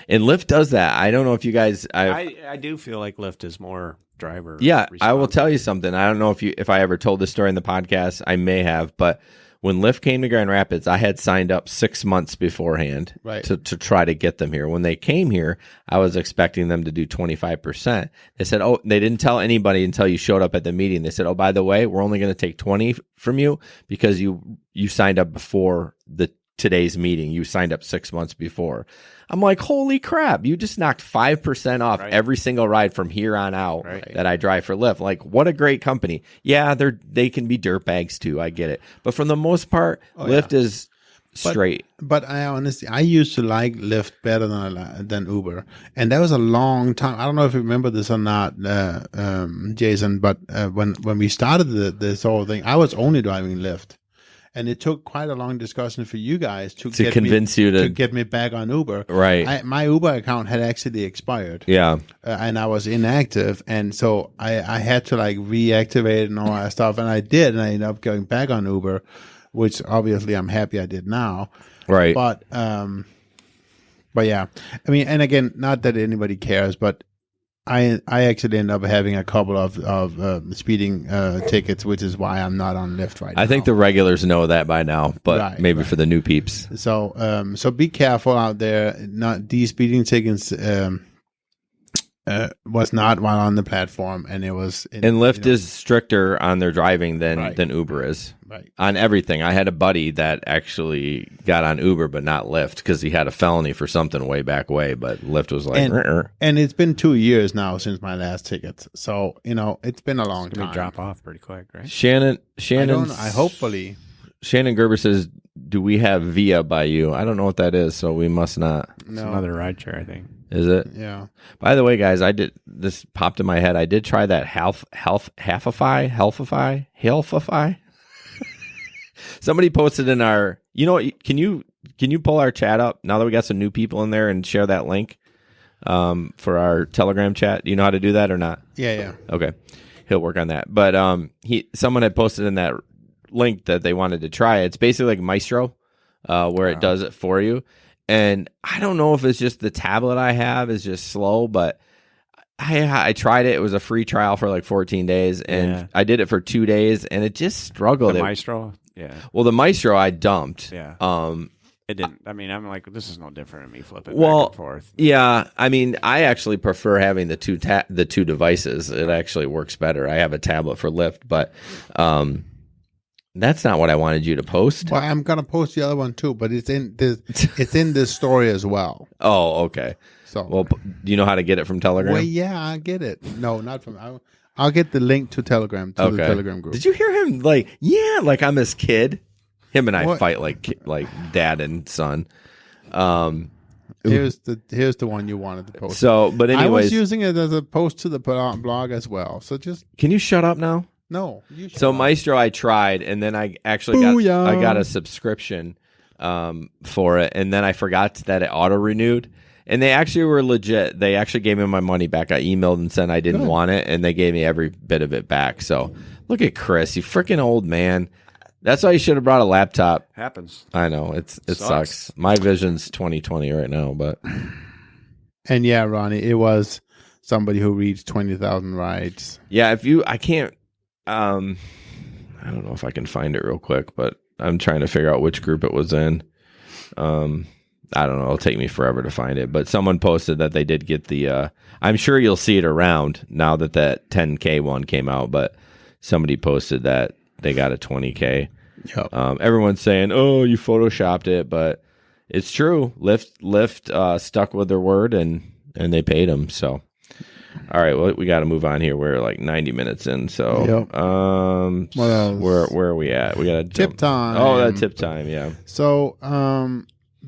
And Lyft does that. I don't know if you guys. I do feel like Lyft is more driver. Yeah, I will tell you something. I don't know if I ever told this story in the podcast. I may have, but when Lyft came to Grand Rapids, I had signed up 6 months beforehand to try to get them here. When they came here, I was expecting them to do 25%. They said, they didn't tell anybody until you showed up at the meeting. They said, by the way, we're only going to take 20 from you because you signed up before today's meeting. You signed up 6 months before. I'm like, holy crap, you just knocked 5% off every single ride from here on out that I drive for Lyft. Like, what a great company. Yeah, they can be dirtbags too. I get it. But for the most part, Lyft is straight. But I used to like Lyft better than Uber. And that was a long time. I don't know if you remember this or not, Jason, but when we started this whole thing, I was only driving Lyft. And it took quite a long discussion for you guys to convince you to get me back on Uber. Right. My Uber account had actually expired. Yeah. And I was inactive. And so I had to reactivate and all that stuff. And I did. And I ended up going back on Uber, which obviously I'm happy I did now. Right. But yeah. I mean, and again, not that anybody cares, but I actually end up having a couple of speeding tickets, which is why I'm not on Lyft right now. I think the regulars know that by now, but maybe for the new peeps. So so be careful out there. Not these speeding tickets was not while on the platform, and it was. And Lyft is stricter on their driving than Uber is. Right. On everything. I had a buddy that actually got on Uber, but not Lyft because he had a felony for something way back but Lyft was like, and it's been 2 years now since my last ticket. So, it's been a long time. Drop off pretty quick, right? Shannon. Hopefully. Shannon Gerber says, do we have Via by you? I don't know what that is, so we must not. It's another rideshare, I think. Is it? Yeah. By the way, guys, this popped in my head. I did try that Healthify. Somebody posted in our, can you pull our chat up now that we got some new people in there and share that link for our Telegram chat? Do you know how to do that or not? Yeah. Okay. He'll work on that. But someone had posted in that link that they wanted to try it. It's basically like Maestro, where it does it for you. And I don't know if it's just the tablet I have is just slow, but I tried it. It was a free trial for like 14 days, and I did it for 2 days, and it just struggled. The Maestro? Yeah. Well, the Maestro I dumped. Yeah. It didn't. I mean, I'm like, this is no different than me flipping back and forth. Yeah. I mean, I actually prefer having the two devices. It actually works better. I have a tablet for Lyft, but that's not what I wanted you to post. Well, I'm gonna post the other one too, but it's in this story as well. Oh, okay. So, well, do you know how to get it from Telegram? Well, yeah, I get it. No, not from. I'll get the link to Telegram the Telegram group. Did you hear him like I'm his kid? Him and I What? fight like dad and son. Here's the one you wanted to post. So, but anyways, I was using it as a post to the blog as well. So just can you shut up now? no. You shut So up. Maestro, I tried, and then I actually got a subscription for it, and then I forgot that it auto renewed. And they actually were legit. They actually gave me my money back. I emailed and said I didn't want it, and they gave me every bit of it back. So look at Chris, you freaking old man. That's why you should have brought a laptop. Happens. I know it sucks. My vision's 2020 right now, but And yeah, Ronnie, it was somebody who reached 20,000 rides. yeah, I can't. I don't know if I can find it real quick, but I'm trying to figure out which group it was in. I don't know. It'll take me forever to find it, but someone posted that they did get the. I'm sure you'll see it around now that 10K one came out, but somebody posted that they got a 20K. Yep. Everyone's saying, "Oh, you photoshopped it," but it's true. Lyft stuck with their word and they paid them. So, all right, well, we got to move on here. We're like 90 minutes in. So, What else? where are we at? We got a Tip time. Oh, that tip time. Yeah. So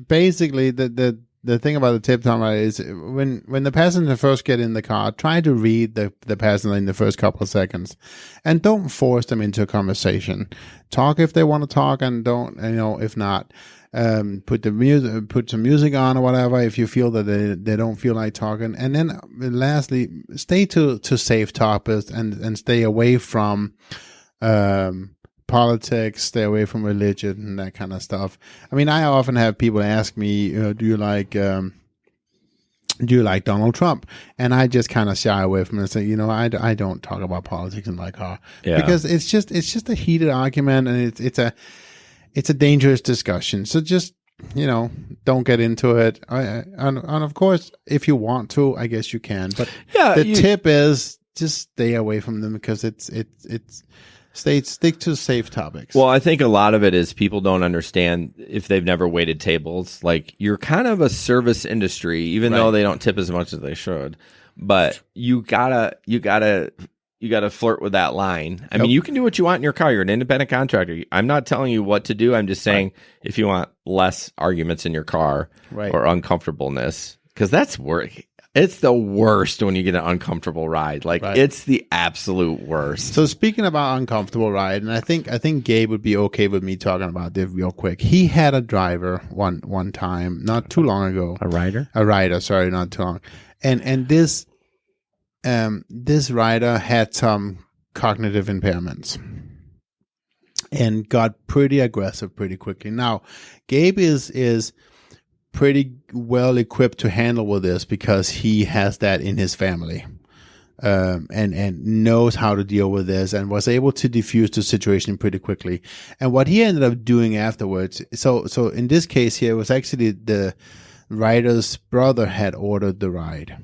basically, the thing about the tip time is when the passenger first get in the car, try to read the passenger in the first couple of seconds, and don't force them into a conversation. Talk if they want to talk, and don't if not. Put some music on or whatever if you feel that they don't feel like talking. And then lastly, stay to safe topics and stay away from politics, stay away from religion and that kind of stuff. I mean, I often have people ask me, do you like Donald Trump? And I just kind of shy away from it and say, I don't talk about politics in my car because it's just a heated argument, and it's a dangerous discussion. So just, don't get into it. And of course, if you want to, I guess you can. But tip is just stay away from them because stick to safe topics. Well, I think a lot of it is people don't understand if they've never waited tables. Like, you're kind of a service industry, even though they don't tip as much as they should. But you gotta flirt with that line. I mean, you can do what you want in your car. You're an independent contractor. I'm not telling you what to do. I'm just saying if you want less arguments in your car or uncomfortableness, because that's work. It's the worst when you get an uncomfortable ride. Like, it's the absolute worst. So speaking about uncomfortable ride, and I think Gabe would be okay with me talking about this real quick. He had a driver one time, not too long ago. A rider? A rider, sorry, not too long. And this rider had some cognitive impairments and got pretty aggressive pretty quickly. Now, Gabe is pretty well equipped to handle with this because he has that in his family, and knows how to deal with this, and was able to diffuse the situation pretty quickly. And what he ended up doing afterwards, so in this case here, it was actually the rider's brother had ordered the ride.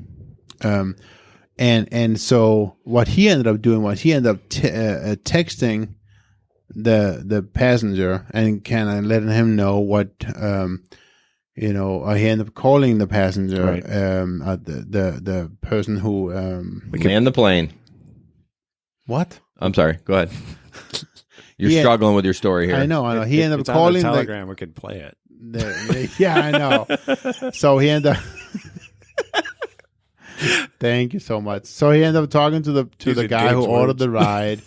And so what he ended up doing was he ended up texting the passenger and kind of letting him know what, he ended up calling the passenger, the person who manned the plane. What? I'm sorry. Go ahead. You're struggling with your story here. I know. He ended up it's calling on the Telegram. We could play it. Yeah, I know. So he ended up. Thank you so much. So he ended up talking to the guy who ordered the ride,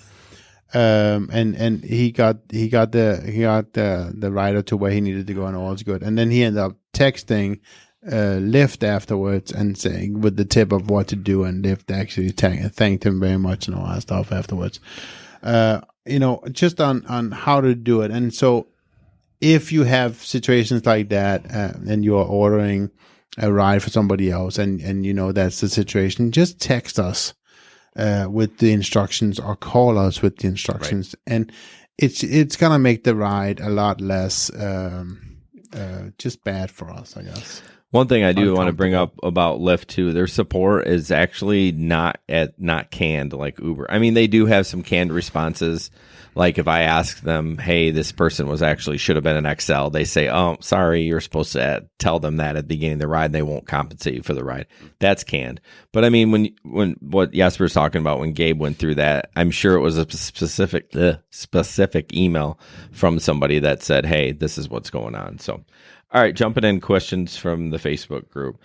and he got the rider to where he needed to go, and all was good. And then he ended up texting Lyft afterwards and saying with the tip of what to do, and Lyft actually thanked him very much and all that stuff afterwards. Just on how to do it. And so if you have situations like that, and you're ordering a ride for somebody else, and that's the situation, just text us with the instructions or call us with the instructions, and it's gonna make the ride a lot less just bad for us, I guess. One thing I do want to bring up about Lyft too, their support is actually not canned like Uber. I mean, they do have some canned responses. Like if I ask them, hey, this person should have been an XL, they say, oh, sorry, you're supposed to tell them that at the beginning of the ride, and they won't compensate you for the ride. That's canned. But I mean, when what Jesper's talking about, when Gabe went through that, I'm sure it was a specific email from somebody that said, hey, this is what's going on. So, all right, jumping in questions from the Facebook group.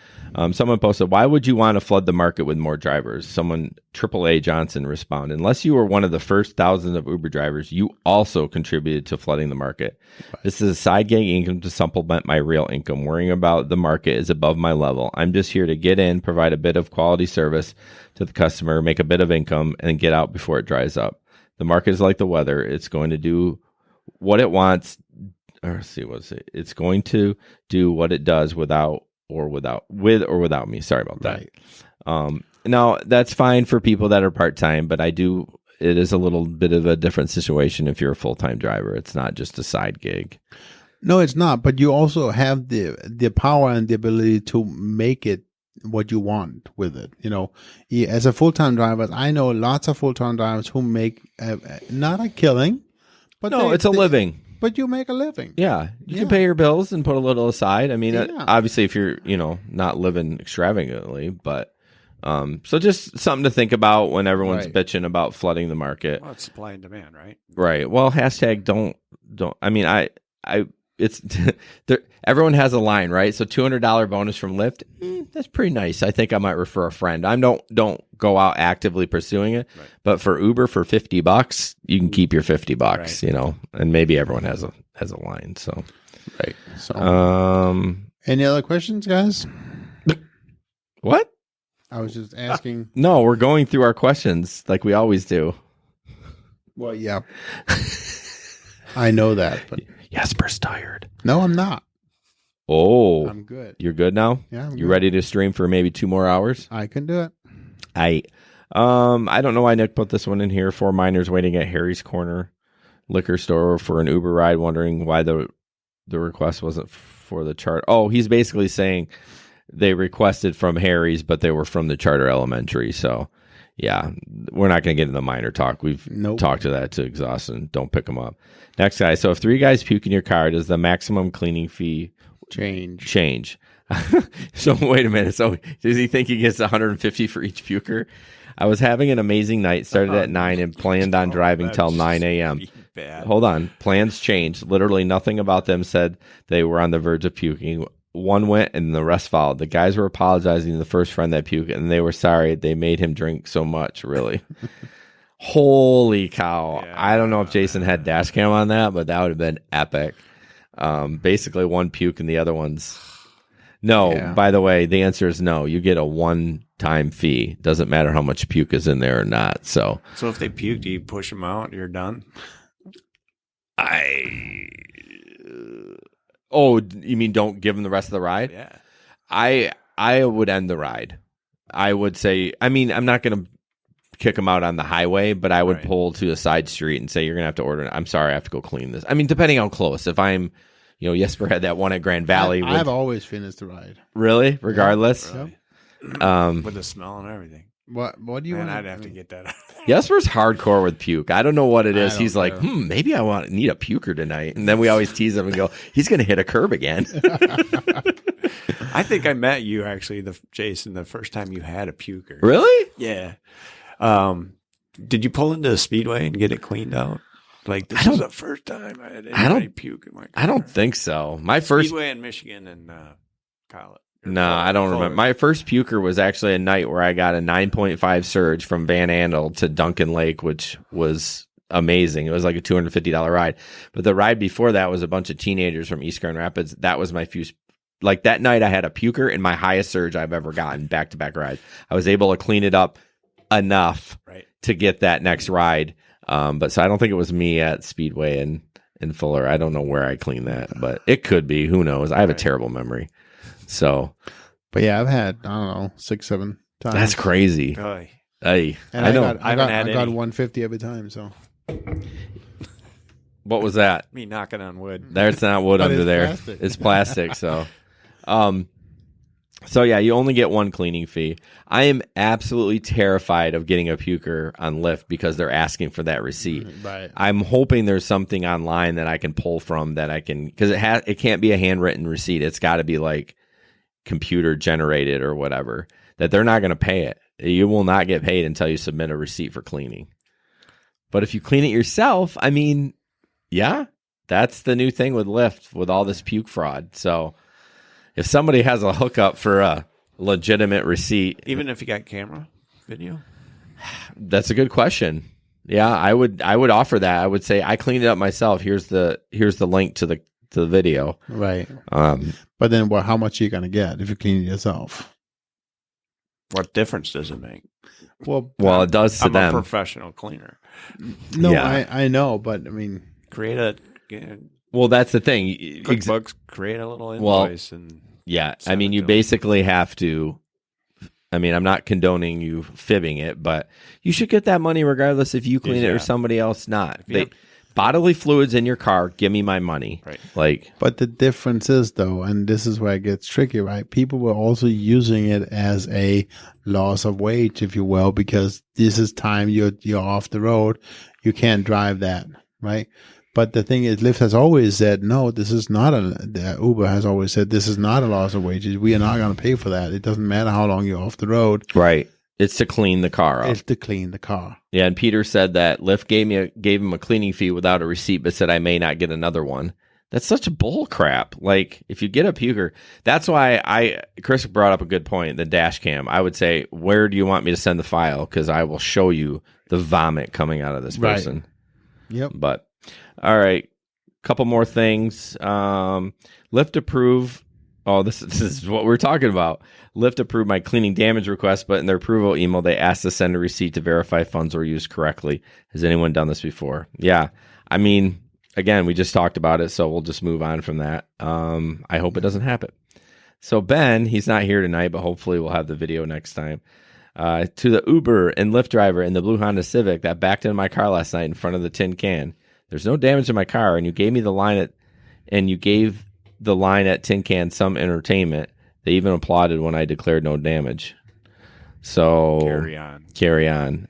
Someone posted, why would you want to flood the market with more drivers? Someone, AAA Johnson, responded, unless you were one of the first thousands of Uber drivers, you also contributed to flooding the market. This is a side gig income to supplement my real income. Worrying about the market is above my level. I'm just here to get in, provide a bit of quality service to the customer, make a bit of income, and get out before it dries up. The market is like the weather. It's going to do what it wants. It's going to do what it does with or without me. Sorry about that. Right. Now that's fine for people that are part-time, but it is a little bit of a different situation if you're a full-time driver. It's not just a side gig. No, it's not. But you also have the power and the ability to make it what you want with it. You know, as a full-time driver, I know lots of full-time drivers who make not a killing, but it's a living. But you make a living. Yeah. You can pay your bills and put a little aside. I mean, obviously if you're, not living extravagantly, but so just something to think about when everyone's bitching about flooding the market. Well, it's supply and demand, right? Right. Well, hashtag don't, I mean, it's there, everyone has a line, right? So $200 bonus from Lyft, that's pretty nice. I think I might refer a friend. I don't go out actively pursuing it, but for Uber for $50, you can keep your $50, and maybe everyone has a line. So, right. So, any other questions, guys? What? I was just asking. No, we're going through our questions like we always do. Well, yeah. I know that, but Jesper's tired. No, I'm not. Oh, I'm good. You're good now? Yeah, you ready to stream for maybe 2 more hours? I can do it. I don't know why Nick put this one in here. 4 minors waiting at Harry's Corner liquor store for an Uber ride, wondering why the request wasn't for the chart. Oh, he's basically saying they requested from Harry's, but they were from the charter elementary. So, yeah, we're not going to get into the minor talk. We've talked to that to exhaustion. Don't pick them up. Next guy. So if 3 guys puke in your car, does the maximum cleaning fee change? So wait a minute. So does he think he gets 150 for each puker? I was having an amazing night. Started at 9 and planned on driving till 9 a.m. Hold on. Plans changed. Literally nothing about them said they were on the verge of puking. One went and the rest followed. The guys were apologizing to the first friend that puked, and they were sorry they made him drink so much. Really. Holy cow. Yeah. I don't know if Jason had dash cam on that, but that would have been epic. Basically one puke and the other one's no. Yeah. By the way, the answer is no. You get a one-time fee. Doesn't matter how much puke is in there or not. So if they puke, do you push them out? You're done? Oh, you mean don't give them the rest of the ride? Yeah. I would end the ride. I would say, I mean, I'm not going to kick them out on the highway, but I would pull to a side street and say, you're going to have to order. I'm sorry, I have to go clean this. I mean, depending on close. If I'm, Jesper had that one at Grand Valley. I've always finished the ride. Really? Regardless? Yeah, really. With the smell and everything. What do you want? I'd have to get that out. Jesper's hardcore with puke. I don't know what it is. He's like, maybe I need a puker tonight. And then we always tease him and go, he's going to hit a curb again. I think I met you actually, Jason, the first time you had a puker. Really? Yeah. Did you pull into the Speedway and get it cleaned out? Like, this is the first time I had anybody puke in my car. I don't think so. My first Speedway in Michigan and college. No, I don't remember. My first puker was actually a night where I got a 9.5 surge from Van Andel to Duncan Lake, which was amazing. It was like a $250 ride. But the ride before that was a bunch of teenagers from East Grand Rapids. That was my fuse. Like that night I had a puker and my highest surge I've ever gotten back-to-back rides. I was able to clean it up enough to get that next ride. But so I don't think it was me at Speedway in Fuller. I don't know where I cleaned that, but it could be. Who knows? I have a terrible memory. So, but yeah, I've had, I don't know, 6-7 times. That's crazy. Hey, and I know. I got 150 every time. So, what was that? Me knocking on wood. There's not wood under there. Plastic. It's plastic. So, So yeah, you only get one cleaning fee. I am absolutely terrified of getting a puker on Lyft because they're asking for that receipt. Right. I'm hoping there's something online that I can pull from that I can, because it can't be a handwritten receipt. It's got to be like computer generated or whatever, that they're not going to pay it. You will not get paid until you submit a receipt for cleaning. But if you clean it yourself, I mean, yeah, that's the new thing with Lyft with all this puke fraud. So if somebody has a hookup for a legitimate receipt, Even if you got camera video? that's a good question. Yeah, I would offer that. I would say I cleaned it up myself. Here's the link to the video. Right. But then how much are you going to get if you clean it yourself? What difference does it make? Well, it does to I'm them. a professional cleaner. no, Yeah. I know, but I mean, Create a Well, that's the thing. QuickBooks, create a little invoice and Yeah, I send mean, it you to 'em. basically have to. I mean, I'm not condoning you fibbing it, but you should get that money regardless if you clean it or Yeah. somebody else not. you have- Bodily fluids in your car, give me my money. Right. Like, but the difference is though, and this is where it gets tricky, right? People were also using it as a loss of wage, if you will, because this is time you're off the road. You can't drive that, right? But the thing is, Lyft has always said, no, this is not Uber has always said, this is not a loss of wages. We are not going to pay for that. It doesn't matter how long you're off the road. right. It's to clean the car up. It's to clean the car. Yeah, and Peter said that Lyft gave him a cleaning fee without a receipt, but said I may not get another one. That's such bull crap. Like, if you get a puker, that's why Chris brought up a good point, the dash cam. I would say, where do you want me to send the file? Because I will show you the vomit coming out of this Right. person. Yep. But, all right, couple more things. Lyft approve. Oh, this is what we're talking about. Lyft approved my cleaning damage request, but in their approval email, they asked to send a receipt to verify funds were used correctly. Has anyone done this before? Yeah. I mean, again, we just talked about it, so we'll just move on from that. I hope it doesn't happen. So Ben, he's not here tonight, but hopefully we'll have the video next time. To the Uber and Lyft driver in the blue Honda Civic that backed into my car last night in front of the tin can. There's no damage to my car, and you gave me the line at Tin Can some entertainment. They even applauded when I declared no damage. So carry on.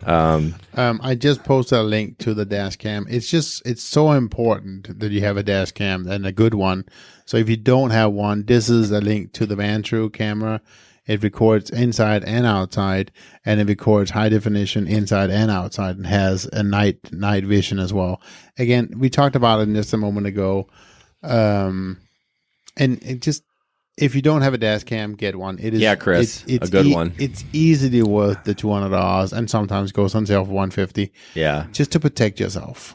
I just posted a link to the dash cam. It's so important that you have a dash cam and a good one. So if you don't have one, this is a link to the Vantrue camera. It records inside and outside, and it records high definition inside and outside, and has a night vision as well. Again, we talked about it just a moment ago. And it just, if you don't have a dash cam, get one. It is, Chris, it's a good one. It's easily worth the $200, and sometimes goes on sale for $150. Yeah, just to protect yourself.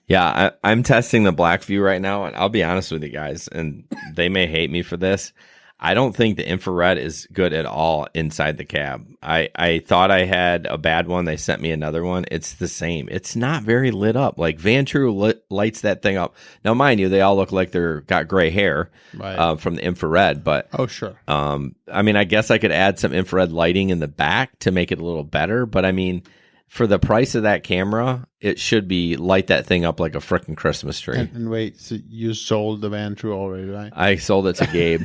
Yeah, I'm testing the black view right now, and I'll be honest with you guys, and they may hate me for this. I don't think the infrared is good at all inside the cab. I thought I had a bad one. They sent me another one. It's the same. It's not very lit up. Like Vantrue lights that thing up. Now, mind you, they all look like they're got gray hair from the infrared. But oh, sure. I mean, I guess I could add some infrared lighting in the back to make it a little better. But I mean, for the price of that camera, it should be light that thing up like a frickin' Christmas tree. And wait, so you sold the Vantrue already, right? I sold it to Gabe.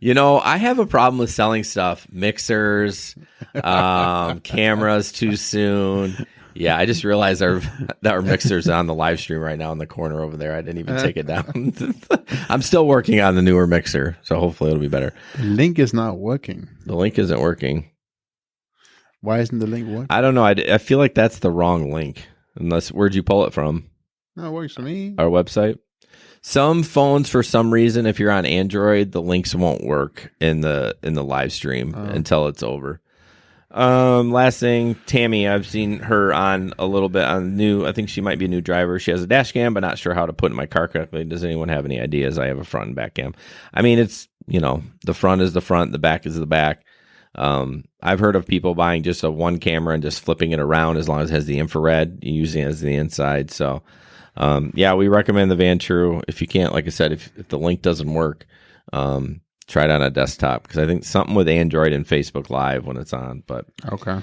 You know, I have a problem with selling stuff, mixers, cameras too soon. Yeah, I just realized our mixer's on the live stream right now in the corner over there. I didn't even take it down. I'm still working on the newer mixer, so hopefully it'll be better. The link is not working. The link isn't working. Why isn't the link working? I don't know. I feel like that's the wrong link. Where'd you pull it from? No, it works for me. Our website? Some phones, for some reason, if you're on Android, the links won't work in the live stream until it's over. Last thing, Tammy, I've seen her on a little bit on new. I think she might be a new driver. She has a dash cam, but not sure how to put in my car correctly. Does anyone have any ideas? I have a front and back cam. I mean, it's, the front is the front, the back is the back. I've heard of people buying just a one camera and just flipping it around as long as it has the infrared, using it as the inside. So. Yeah, we recommend the Vantrue. If you can't, like I said, if the link doesn't work, try it on a desktop, because I think something with Android and Facebook Live when it's on. But okay,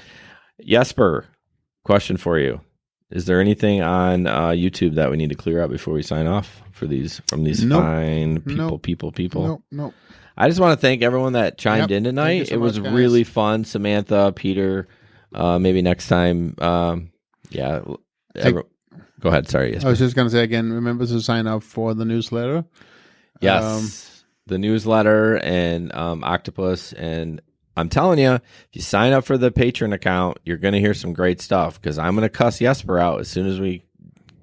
Jesper, question for you: is there anything on YouTube that we need to clear up before we sign off from these Nope. fine people? Nope. I just want to thank everyone that chimed Yep. in Thank tonight. you so It was much, guys. really fun. Samantha, Peter, maybe next time. Yeah. Go ahead. Sorry. Yes. I was just going to say again, remember to sign up for the newsletter. Yes. The newsletter and Octopus. And I'm telling you, if you sign up for the Patreon account, you're going to hear some great stuff because I'm going to cuss Jesper out as soon as we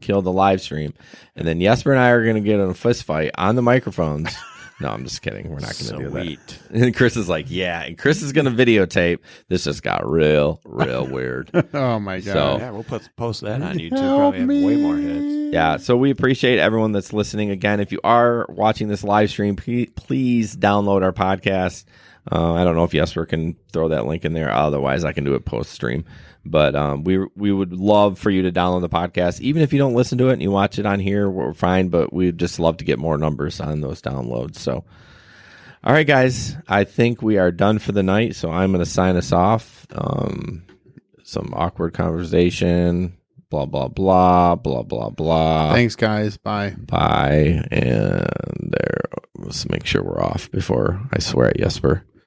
kill the live stream. And then Jesper and I are going to get in a fist fight on the microphones. No, I'm just kidding. We're not going to do that. And Chris is like, yeah. And Chris is going to videotape. This just got real weird. Oh, my God. So, Yeah, we'll post that on YouTube. Probably have way more hits. yeah, so we appreciate everyone that's listening. Again, if you are watching this live stream, please download our podcast. I don't know if Jesper can throw that link in there. Otherwise, I can do it post-stream. But we would love for you to download the podcast. Even if you don't listen to it and you watch it on here, we're fine. But we'd just love to get more numbers on those downloads. So, all right, guys, I think we are done for the night. So I'm going to sign us off. Some awkward conversation. Blah, blah, blah, blah, blah, blah. Thanks, guys. Bye. Bye. And there, let's make sure we're off before I swear at Jesper.